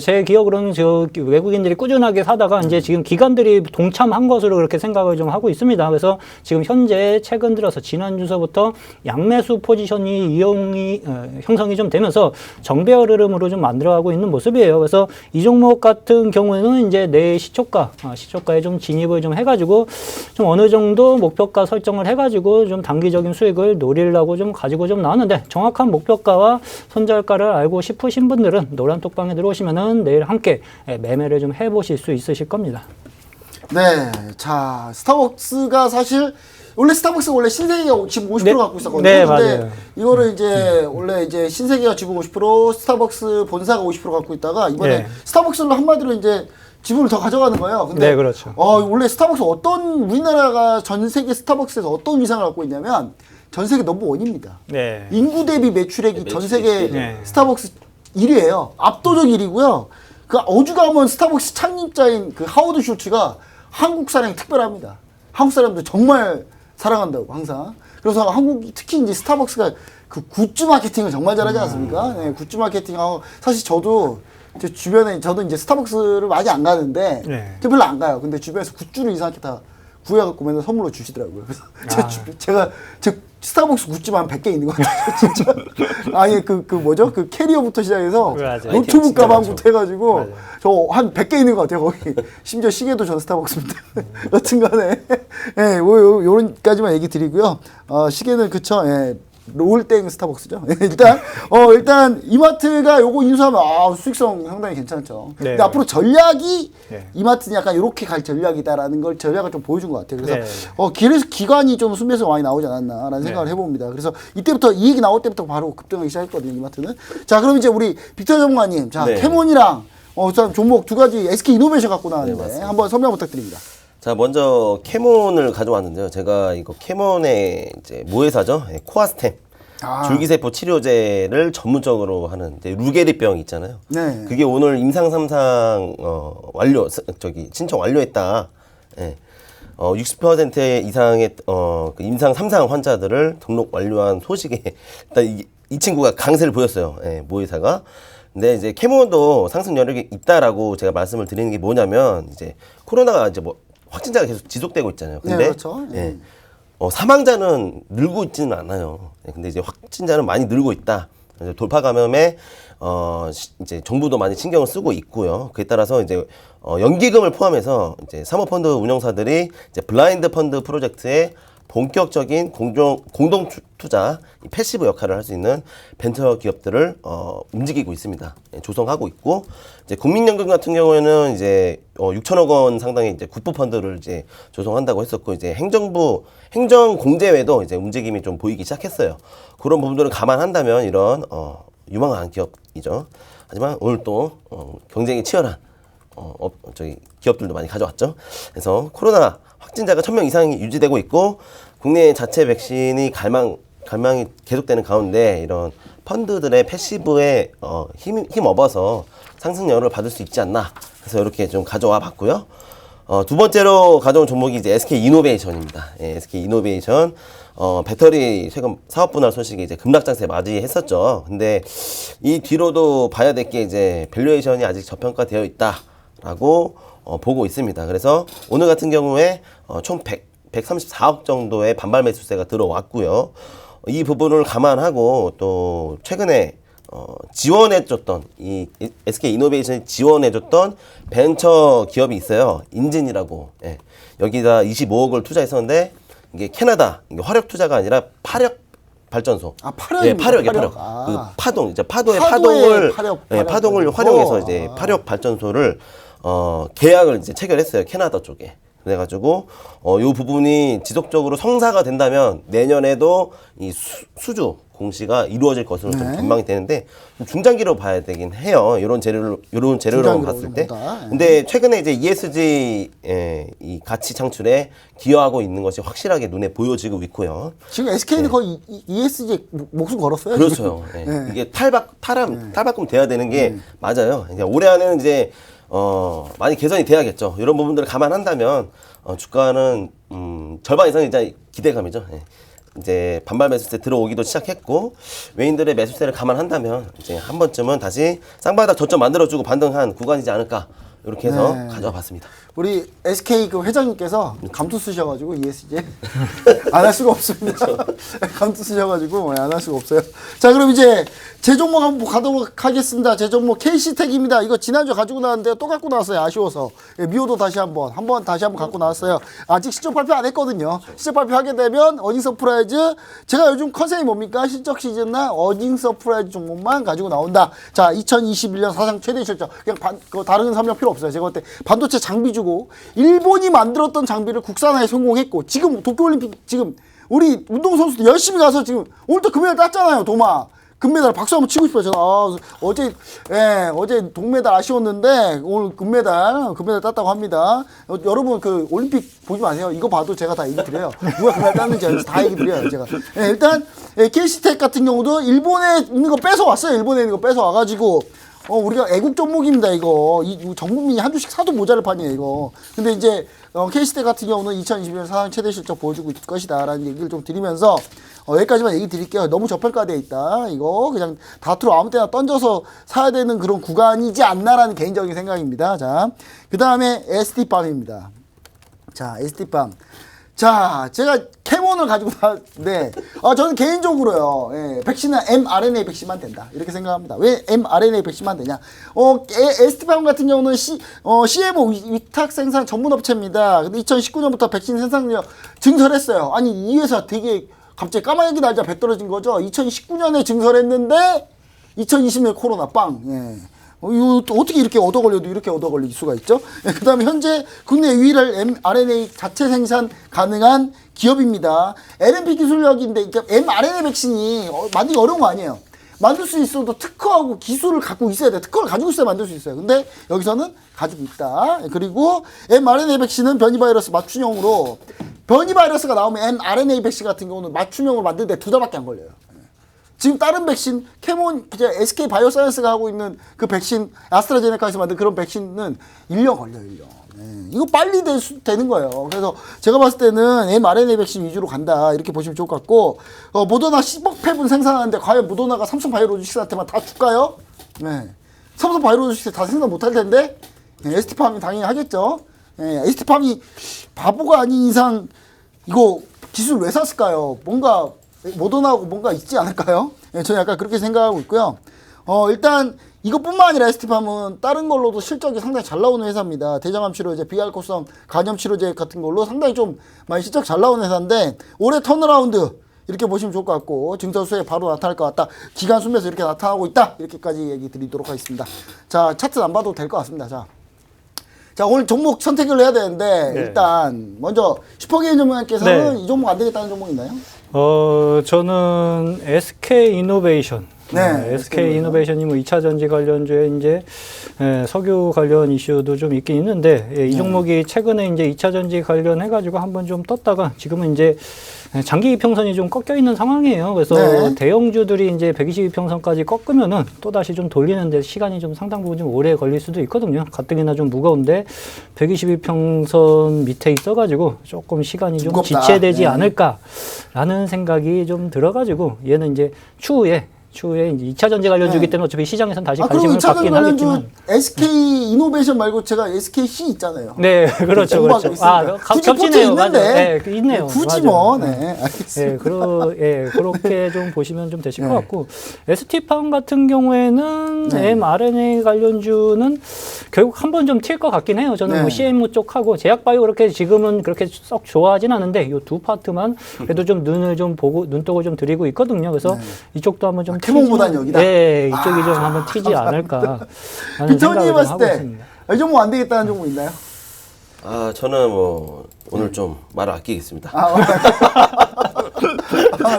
Speaker 2: 제 기억으로는 외국인들이 꾸준하게 사다가 이제 지금 기관들이 동참한 것으로 그렇게 생각을 좀 하고 있습니다. 그래서 지금 현재 최근 들어서 지난 주서부터 양매수 포지션이 형성이 좀 되면서 정배열 흐름으로 좀 만들어가고 있는 모습이에요. 그래서 이 종목 같은 경우에는 이제 내 시초가에 좀 진입을 좀 해가지고 좀 어느 정도 목표가 설정을 해가지고 좀 단기적인 수익을 노리려고 좀 가지고 좀 나왔는데, 정확한 목표가와 손절가를 알고 싶으신 분들은 노란 톡방에 들어오시면은 내일 함께 매매를 좀 해보실 수 있으실 겁니다.
Speaker 1: 네, 자 스타벅스가 사실 원래 신세계가 지분 50% 갖고 있었거든요.
Speaker 2: 네,
Speaker 1: 근데
Speaker 2: 맞아요.
Speaker 1: 이거를 이제 원래 이제 신세계가 지분 50%, 스타벅스 본사가 50% 갖고 있다가 이번에
Speaker 2: 네.
Speaker 1: 스타벅스로 한마디로 이제 지분을 더 가져가는 거예요. 근데
Speaker 2: 네, 그렇죠.
Speaker 1: 원래 스타벅스 우리나라가 전 세계 스타벅스에서 어떤 위상을 갖고 있냐면 전 세계 넘버1입니다.
Speaker 2: 네.
Speaker 1: 인구 대비 매출액이 전 세계
Speaker 2: 네.
Speaker 1: 스타벅스 1위예요. 압도적 1위고요. 그 어죽하면 스타벅스 창립자인 그 하워드 슐츠가 한국 사랑이 특별합니다. 한국 사람들 정말 사랑한다고 항상. 그래서 특히 이제 스타벅스가 그 굿즈 마케팅을 정말 잘하지 않습니까? 네, 굿즈 마케팅하고 사실 저도 제 주변에 저도 이제 스타벅스를 많이 안 가는데
Speaker 2: 네.
Speaker 1: 별로 안 가요. 근데 주변에서 굿즈를 이상하게 다 구해갖고 맨날 선물로 주시더라고요. 그래서 제가 스타벅스 굿즈만 한 100개 있는 것 같아요, 진짜. 아니, 뭐죠? 그 캐리어부터 시작해서
Speaker 2: 맞아요.
Speaker 1: 노트북 가방부터 해가지고
Speaker 2: 맞아요.
Speaker 1: 저 한 100개 있는 것 같아요, 거기. 심지어 시계도 전 스타벅스입니다. 여튼 간에. 예, 요런까지만 얘기 드리고요. 시계는 그쵸, 예. 롤땡 스타벅스죠. 일단 이마트가 요거 인수하면 수익성 상당히 괜찮죠.
Speaker 2: 네.
Speaker 1: 근데 앞으로 전략이
Speaker 2: 네.
Speaker 1: 이마트는 약간 이렇게 갈 전략이다라는 걸 전략을 좀 보여준 것 같아요. 그래서
Speaker 2: 네.
Speaker 1: 그래서 기관이 좀 순매수가 많이 나오지 않았나라는 생각을 해봅니다. 그래서 이때부터 이익이 나올 때부터 바로 급등하기 시작했거든요, 이마트는. 자, 그럼 이제 우리 빅터 전문가님, 자
Speaker 3: 네.
Speaker 1: 캐몬이랑 종목 두 가지 SK 이노베이션 갖고 나왔는데
Speaker 3: 네,
Speaker 1: 한번 설명 부탁드립니다.
Speaker 3: 자, 먼저 캐몬을 가져왔는데요. 제가 이거 캐몬의 이제 모회사죠. 코아스템. 줄기세포 치료제를 전문적으로 하는 이제 루게리병 있잖아요.
Speaker 1: 네.
Speaker 3: 그게 오늘 임상 3상 신청 완료했다. 예. 60% 이상의 그 임상 3상 환자들을 등록 완료한 소식에 일단 이 친구가 강세를 보였어요. 예, 모회사가. 근데 이제 캐몬도 상승 여력이 있다라고 제가 말씀을 드리는 게 뭐냐면 이제 코로나가 이제 확진자가 계속 지속되고 있잖아요. 근데
Speaker 1: 네, 그렇죠.
Speaker 3: 예. 사망자는 늘고 있지는 않아요. 근데 이제 확진자는 많이 늘고 있다. 돌파 감염에 이제 정부도 많이 신경을 쓰고 있고요. 그에 따라서 이제 연기금을 포함해서 이제 사모펀드 운영사들이 이제 블라인드 펀드 프로젝트에 본격적인 공동 투자, 패시브 역할을 할 수 있는 벤처 기업들을 움직이고 있습니다. 조성하고 있고, 이제 국민연금 같은 경우에는 이제 6천억 원 상당의 이제 국부 펀드를 이제 조성한다고 했었고, 이제 행정 공제외도 이제 움직임이 좀 보이기 시작했어요. 그런 부분들을 감안한다면 이런 유망한 기업이죠. 하지만 오늘 또 경쟁이 치열한 기업들도 많이 가져왔죠. 그래서 코로나 확진자가 1000명 이상이 유지되고 있고, 국내 자체 백신이 갈망이 계속되는 가운데 이런 펀드들의 패시브에 힘입어서 상승률을 받을 수 있지 않나. 그래서 이렇게 좀 가져와 봤고요. 두 번째로 가져온 종목이 이제 SK 이노베이션입니다. 예, SK 이노베이션 배터리 최근 사업 분할 소식이 이제 급락장세 맞이했었죠. 근데 이 뒤로도 봐야 될 게 이제 밸류에이션이 아직 저평가되어 있다라고 보고 있습니다. 그래서 오늘 같은 경우에 총 134억 정도의 반발 매수세가 들어왔고요. 이 부분을 감안하고 또 최근에 지원해줬던 이 SK 이노베이션이 지원해줬던 벤처 기업이 있어요. 인진이라고. 예. 여기다 25억을 투자했었는데 이게 캐나다 이게 화력 투자가 아니라
Speaker 1: 파력입니다.
Speaker 3: 파력이요, 파력.
Speaker 1: 아.
Speaker 3: 그 파동, 이제 파도의
Speaker 1: 파도의
Speaker 3: 파동을,
Speaker 1: 파력
Speaker 3: 파동을
Speaker 1: 가지고.
Speaker 3: 활용해서 이제 파력 발전소를 계약을 이제 체결했어요. 캐나다 쪽에. 그래가지고 이 부분이 지속적으로 성사가 된다면 내년에도 이 수주 공시가 이루어질 것으로 좀 전망이 되는데 좀 중장기로 봐야 되긴 해요. 이런 재료로
Speaker 1: 중장기로
Speaker 3: 봤을 때.
Speaker 1: 보다.
Speaker 3: 근데 최근에 이제 ESG 이 가치 창출에 기여하고 있는 것이 확실하게 눈에 보여지고 있고요.
Speaker 1: 지금 SK는 거의 ESG 목숨 걸었어요.
Speaker 3: 그렇죠.
Speaker 1: 지금.
Speaker 3: 예.
Speaker 1: 네.
Speaker 3: 이게 탈바꿈 돼야 되는 게 맞아요. 그러니까 올해 안에는 이제 많이 개선이 돼야겠죠. 이런 부분들을 감안한다면 주가는 절반 이상 이제 기대감이죠. 예. 이제 반발 매수세 들어오기도 시작했고 외인들의 매수세를 감안한다면 이제 한 번쯤은 다시 쌍바닥 저점 만들어주고 반등한 구간이지 않을까 이렇게 해서 가져와 봤습니다.
Speaker 1: 우리 SK 그 회장님께서 감투 쓰셔가지고 ESG 안 할 수가 없습니다. 감투 쓰셔가지고 안 할 수가 없어요. 자, 그럼 이제 제 종목 한번 가도록 하겠습니다. 제 종목 KC텍입니다. 이거 지난주에 가지고 나왔는데 또 갖고 나왔어요. 아쉬워서. 미호도 다시 한번 갖고 나왔어요. 아직 실적 발표 안 했거든요. 실적 발표하게 되면 어닝 서프라이즈, 제가 요즘 컨셉이 뭡니까? 실적 시즌나 어닝 서프라이즈 종목만 가지고 나온다. 자, 2021년 사상 최대 실적. 그냥 다른 설명 필요 없어요. 제가 그때 반도체 장비 주고 일본이 만들었던 장비를 국산화에 성공했고, 지금 도쿄올림픽 지금 우리 운동선수들 열심히 가서 지금 오늘 또 금메달 땄잖아요. 도마 금메달 박수 한번 치고 싶어요. 저는 어제 동메달 아쉬웠는데 오늘 금메달 땄다고 합니다. 여러분 그 올림픽 보지 마세요. 이거 봐도 제가 다 얘기 드려요. 누가 금메달 땄는지 다 얘기 드려요. 제가. 일단 KC텍 같은 경우도 일본에 있는 거 뺏어왔어요. 일본에 있는 거 뺏어와가지고 우리가 애국 종목입니다, 이거. 전 국민이 한 주씩 사도 모자랄 판이에요, 이거. 근데 이제, KC텍 같은 경우는 2021년 사상 최대 실적 보여주고 있을 것이다, 라는 얘기를 좀 드리면서, 여기까지만 얘기 드릴게요. 너무 저평가되어 있다. 이거 그냥 다투로 아무 때나 던져서 사야 되는 그런 구간이지 않나라는 개인적인 생각입니다. 자, 그 다음에 ST팜입니다. 자, ST팜. 자, 제가 캐몬을 가지고 나왔는데, 저는 개인적으로요, 백신은 mRNA 백신만 된다. 이렇게 생각합니다. 왜 mRNA 백신만 되냐? ST팜 같은 경우는 CMO 위탁 생산 전문 업체입니다. 근데 2019년부터 백신 생산력 증설했어요. 아니, 이 회사 되게 갑자기 까마귀 날짜 배 떨어진 거죠? 2019년에 증설했는데, 2020년 코로나 빵. 이거 어떻게 이렇게 얻어 걸려도 이렇게 얻어 걸릴 수가 있죠? 그 다음에 현재 국내 유일한 mRNA 자체 생산 가능한 기업입니다. LNP 기술력인데, 그러니까 mRNA 백신이 만들기 어려운 거 아니에요. 만들 수 있어도 특허하고 기술을 갖고 있어야 돼. 특허를 가지고 있어야 만들 수 있어요. 근데 여기서는 가지고 있다. 그리고 mRNA 백신은 변이 바이러스 맞춤형으로, 변이 바이러스가 나오면 mRNA 백신 같은 경우는 맞춤형으로 만드는데 2달밖에 안 걸려요. 지금 다른 백신, 캐몬, SK 바이오사이언스가 하고 있는 그 백신, 아스트라제네카에서 만든 그런 백신은 1년 걸려요, 1년. 이거 빨리 되는 거예요. 그래서 제가 봤을 때는 mRNA 백신 위주로 간다. 이렇게 보시면 좋을 것 같고, 모더나 10억 팩분 생산하는데 과연 모더나가 삼성 바이오로직스한테만 다 줄까요? 네. 삼성 바이오로직스 다 생산 못할 텐데, ST팜이 당연히 하겠죠. ST팜이 바보가 아닌 이상, 이거 기술 왜 샀을까요? 뭔가, 모더나하고 뭔가 있지 않을까요? 저는 약간 그렇게 생각하고 있고요. 일단 이것뿐만 아니라 ST팜은 다른 걸로도 실적이 상당히 잘 나오는 회사입니다. 대장암 치료제, 비알코성 간염 치료제 같은 걸로 상당히 좀 많이 실적 잘 나오는 회사인데 올해 턴어라운드 이렇게 보시면 좋을 것 같고 증설 수에 바로 나타날 것 같다. 기간 순매수 이렇게 나타나고 있다. 이렇게까지 얘기 드리도록 하겠습니다. 자, 차트 안 봐도 될 것 같습니다. 자, 오늘 종목 선택을 해야 되는데 일단 먼저 슈퍼게임 전문가께서는 이 종목 안 되겠다는 종목 있나요?
Speaker 2: 저는 SK 이노베이션.
Speaker 1: 네,
Speaker 2: SK 이노베이션이 뭐 2차 전지 관련주에 이제 석유 관련 이슈도 좀 있긴 있는데 이 종목이 최근에 이제 2차 전지 관련해 가지고 한번 좀 떴다가 지금은 이제 장기 이평선이 좀 꺾여 있는 상황이에요. 그래서 대형주들이 이제 122평선까지 꺾으면은 또 다시 좀 돌리는데 시간이 좀 상당 부분 좀 오래 걸릴 수도 있거든요. 가뜩이나 좀 무거운데 122평선 밑에 있어가지고 조금 시간이 좀
Speaker 1: 무겁다.
Speaker 2: 지체되지 않을까라는 생각이 좀 들어가지고 얘는 이제 추후에 추후에 이제 2차 전지 관련주기 때문에 어차피 시장에선 다시
Speaker 1: 그리고
Speaker 2: 관심을
Speaker 1: 2차
Speaker 2: 받긴
Speaker 1: 관련주
Speaker 2: 하겠지만.
Speaker 1: SK 이노베이션 말고 제가 SKC 있잖아요.
Speaker 2: 네, 그렇죠, 그렇죠.
Speaker 1: 굳이
Speaker 2: 겹치네요, 맞아요.
Speaker 1: 있는데
Speaker 2: 네, 있네요.
Speaker 1: 굳이
Speaker 2: 맞아요.
Speaker 1: 뭐, 네, 알겠습니다.
Speaker 2: 그렇게 좀 보시면 좀 되실
Speaker 1: 네.
Speaker 2: 것 같고, ST팜 같은 경우에는
Speaker 1: 네.
Speaker 2: mRNA 관련주는 결국 한번 좀 튈 것 같긴 해요. 저는
Speaker 1: 네.
Speaker 2: 뭐 CMO 쪽하고 제약바이오 그렇게 지금은 그렇게 썩 좋아하진 않은데 이 두 파트만 그래도 좀 눈을 좀 보고 눈독을 좀 들이고 있거든요. 그래서
Speaker 1: 네.
Speaker 2: 이쪽도 한번 좀
Speaker 1: 캐몬보단 여기다?
Speaker 2: 네, 이쪽이 좀 한번 튀지 않을까 하는
Speaker 1: 비터님
Speaker 2: 생각을 좀
Speaker 1: 봤을
Speaker 2: 하고
Speaker 1: 때
Speaker 2: 있습니다.
Speaker 1: 이 종목 안 되겠다는 종목 있나요?
Speaker 3: 아, 저는 뭐 오늘 좀 말을 아끼겠습니다.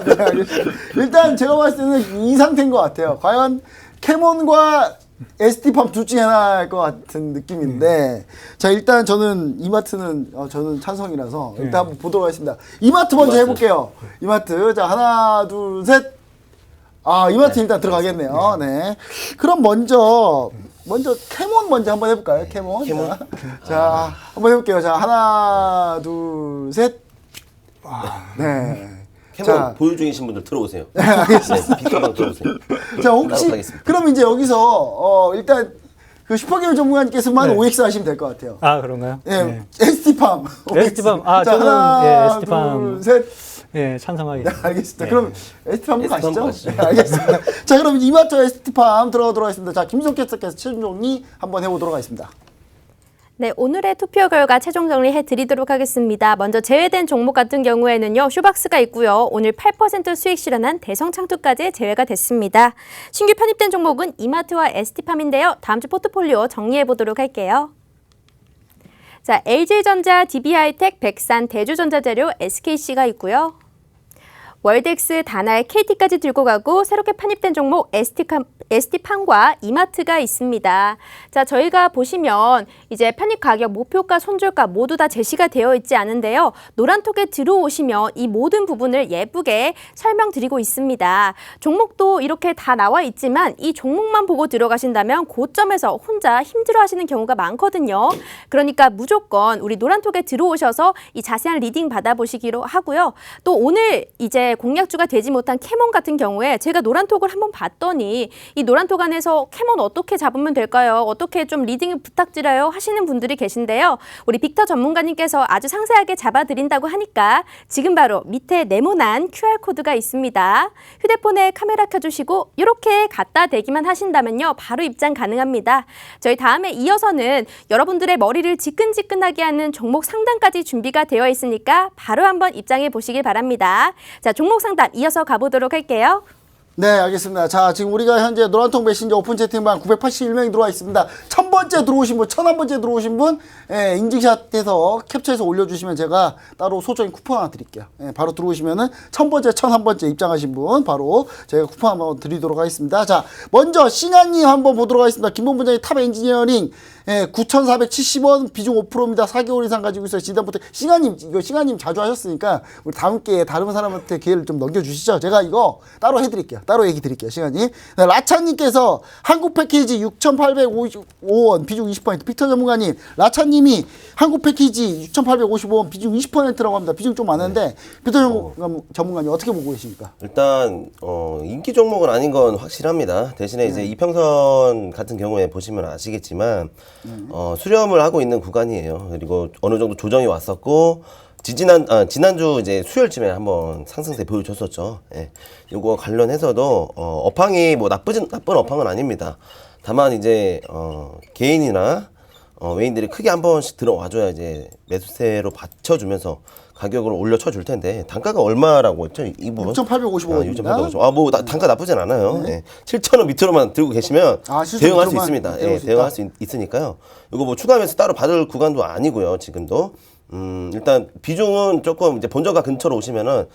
Speaker 1: 네, 알겠습니다. 일단 제가 봤을 때는 이 상태인 것 같아요. 과연 캐몬과 ST팜 둘 중에 하나일 것 같은 느낌인데, 자, 일단 저는 이마트는 저는 찬성이라서 일단 한번 보도록 하겠습니다. 이마트 먼저 해볼게요. 이마트. 자, 하나, 둘, 셋. 이마트 일단 들어가겠네요. 네. 그럼 먼저 캐몬 먼저 한번 해볼까요? 캐몬.
Speaker 3: 캐몬?
Speaker 1: 자, 한번 해볼게요. 자, 하나, 둘, 셋. 네.
Speaker 3: 캐몬
Speaker 1: 자.
Speaker 3: 보유 중이신 분들 들어오세요.
Speaker 1: 네, 알겠습니다.
Speaker 3: 네, 비켜방 들어오세요.
Speaker 1: 자, 혹시
Speaker 3: 따로 가겠습니다.
Speaker 1: 그럼 이제 여기서 일단 그 슈퍼게임 전문가님께서만
Speaker 2: 네.
Speaker 1: OX 하시면 될 것 같아요.
Speaker 2: 아, 그런가요?
Speaker 1: 예, ST팜.
Speaker 2: ST팜. 아,
Speaker 1: 자,
Speaker 2: 저는,
Speaker 1: 하나,
Speaker 2: ST팜.
Speaker 1: 둘, 셋.
Speaker 2: 예, 찬성하겠습니다.
Speaker 1: 알겠습니다.
Speaker 2: 네.
Speaker 1: 그럼 ST팜 가시죠.
Speaker 3: 가시죠.
Speaker 1: 네, 알겠습니다. 자, 그럼 이마트 ST팜 들어가도록 하겠습니다. 자, 김성 캐스터께서 최종 정리 한번 해보도록 하겠습니다.
Speaker 4: 네, 오늘의 투표 결과 최종 정리해 드리도록 하겠습니다. 먼저 제외된 종목 같은 경우에는요, 쇼박스가 있고요. 오늘 8% 수익 실현한 대성창투까지 제외가 됐습니다. 신규 편입된 종목은 이마트와 ST팜인데요. 다음 주 포트폴리오 정리해 보도록 할게요. 자, LG전자, DB하이텍, 백산, 대주전자재료, SKC가 있고요. 월덱스, 다날, KT까지 들고 가고 새롭게 편입된 종목 ST팜과 이마트가 있습니다. 자, 저희가 보시면 이제 편입 가격, 목표가, 손절가 모두 다 제시가 되어 있지 않은데요. 노란톡에 들어오시면 이 모든 부분을 예쁘게 설명드리고 있습니다. 종목도 이렇게 다 나와 있지만 이 종목만 보고 들어가신다면 고점에서 혼자 힘들어 하시는 경우가 많거든요. 그러니까 무조건 우리 노란톡에 들어오셔서 이 자세한 리딩 받아보시기로 하고요. 또 오늘 이제 공략주가 되지 못한 캐몬 같은 경우에 제가 노란톡을 한번 봤더니 이 노란톡 안에서 캐몬 어떻게 잡으면 될까요? 어떻게 좀 리딩을 부탁드려요? 하시는 분들이 계신데요. 우리 빅터 전문가님께서 아주 상세하게 잡아드린다고 하니까 지금 바로 밑에 네모난 QR코드가 있습니다. 휴대폰에 카메라 켜주시고 이렇게 갖다 대기만 하신다면요. 바로 입장 가능합니다. 저희 다음에 이어서는 여러분들의 머리를 지끈지끈하게 하는 종목 상담까지 준비가 되어 있으니까 바로 한번 입장해 보시길 바랍니다. 자, 종목 상담 이어서 가보도록 할게요.
Speaker 1: 네, 알겠습니다. 자, 지금 우리가 현재 노란통 메신저 오픈 채팅방 981명이 들어와 있습니다. 1000번째 들어오신 분, 1001번째 들어오신 분, 인증샷해서 캡처해서 올려주시면 제가 따로 소정의 쿠폰 하나 드릴게요. 바로 들어오시면은 1000번째, 1001번째 입장하신 분, 바로 제가 쿠폰 한번 드리도록 하겠습니다. 자, 먼저 싱아님 한번 보도록 하겠습니다. 김본부장의 탑 엔지니어링, 9,470원, 비중 5%입니다. 4개월 이상 가지고 있어요. 지난부터 싱아님 자주 하셨으니까 우리 다음 기회에 다른 사람한테 기회를 좀 넘겨주시죠. 제가 이거 따로 해드릴게요. 따로 얘기 드릴게요. 싱아님. 네, 라차님께서 한국 패키지 6,855원, 비중 20%. 빅터 전문가님, 라차님이 한국 패키지 6,855원, 비중 20%라고 합니다. 비중 좀 많은데 빅터 전문가님 어떻게 보고 계십니까?
Speaker 3: 일단 인기 종목은 아닌 건 확실합니다. 대신에 이제 이평선 같은 경우에 보시면 아시겠지만 수렴을 하고 있는 구간이에요. 그리고 어느 정도 조정이 왔었고 지난주 이제 수요일쯤에 한번 상승세 보여줬었죠. 예. 요거 관련해서도 업황이 뭐 나쁜 업황은 아닙니다. 다만 이제 개인이나 외인들이 크게 한 번씩 들어와줘야 이제 매수세로 받쳐주면서 가격을 올려쳐 줄 텐데 단가가 얼마라고 했죠? 이 부분?
Speaker 1: 6,855원입니다.
Speaker 3: 6,855원. 뭐 단가 나쁘진 않아요. 네. 7,000원 밑으로만 들고 계시면
Speaker 1: 7,000원
Speaker 3: 대응할 수
Speaker 1: 밑으로만
Speaker 3: 있습니다.
Speaker 1: 대응할
Speaker 3: 예,
Speaker 1: 수
Speaker 3: 대응할 수 있으니까요. 이거 뭐 추가하면서 따로 받을 구간도 아니고요. 지금도. 일단 비중은 조금 이제 본저가 근처로 오시면은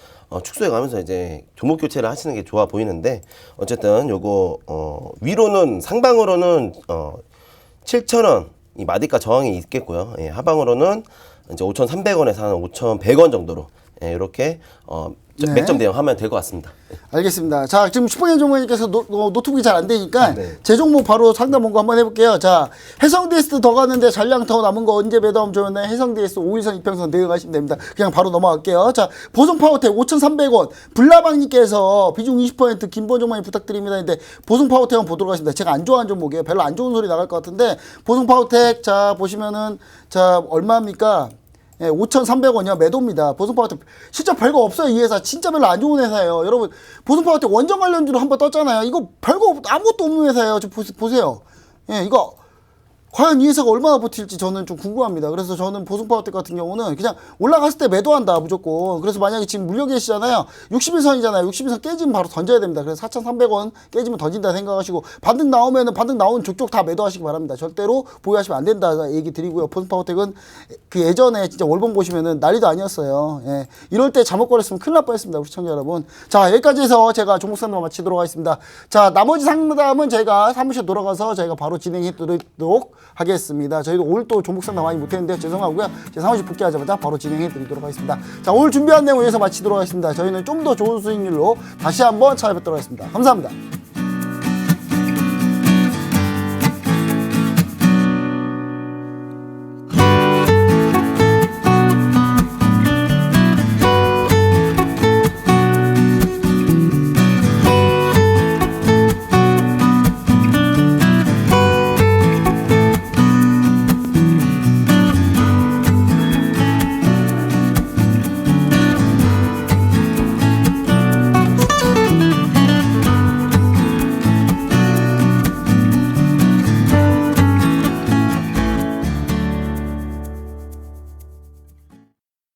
Speaker 3: 축소해 가면서 이제 종목 교체를 하시는 게 좋아 보이는데 어쨌든 요거 위로는 상방으로는 7,000원 이 마디가 저항이 있겠고요. 예, 하방으로는 이제 5,300원에서 한 5,100원 정도로 예, 이렇게
Speaker 1: 네.
Speaker 3: 맥점 대응하면 될 것 같습니다.
Speaker 1: 알겠습니다. 자, 지금 슈퍼게임 종목님께서 노트북이 잘 안 되니까
Speaker 3: 네.
Speaker 1: 제 종목 바로 상담 원고 한번 해볼게요. 자, 해성 DS 더 가는데 잔량 더 남은 거 언제 매도하면 좋은데 해성 DS 5일선 이평선 내려가시면 됩니다. 그냥 바로 넘어갈게요. 자, 보성 파워텍 5,300원. 블라방님께서 비중 20% 김본 종목님 부탁드립니다. 근데 보성 파워텍 한번 보도록 하겠습니다. 제가 안 좋아하는 종목이에요. 별로 안 좋은 소리 나갈 것 같은데 보성 파워텍 자 보시면은 자 얼마입니까? 예, 5,300원이요. 매도입니다. 보성파워텍 진짜 별거 없어요. 이 회사 진짜 별로 안 좋은 회사예요. 여러분 보성파워텍 원전 관련주로 한번 떴잖아요. 이거 별거 아무것도 없는 회사예요. 좀 보세요. 예, 이거 과연 이 회사가 얼마나 버틸지 저는 좀 궁금합니다. 그래서 저는 보성파워텍 같은 경우는 그냥 올라갔을 때 매도한다 무조건. 그래서 만약에 지금 물려 계시잖아요. 61선이잖아요. 61선 깨지면 바로 던져야 됩니다. 그래서 4,300원 깨지면 던진다 생각하시고 반등 나오면은 반등 나온 족족 다 매도하시기 바랍니다. 절대로 보유하시면 안 된다 얘기 드리고요. 보성파워텍은 그 예전에 진짜 월봉 보시면은 난리도 아니었어요. 예. 이럴 때 잘못 걸렸으면 큰일 날 뻔했습니다. 우리 시청자 여러분. 자, 여기까지 해서 제가 종목 상담 마치도록 하겠습니다. 자, 나머지 상담은 제가 사무실 돌아가서 저희가 바로 진행해 드리도록 하겠습니다. 저희도 오늘 또 종목 상담 많이 못했는데 죄송하고요. 제 사무실 복귀하자마자 바로 진행해 드리도록 하겠습니다. 자, 오늘 준비한 내용 여기서 마치도록 하겠습니다. 저희는 좀 더 좋은 수익률로 다시 한번 찾아뵙도록 하겠습니다. 감사합니다.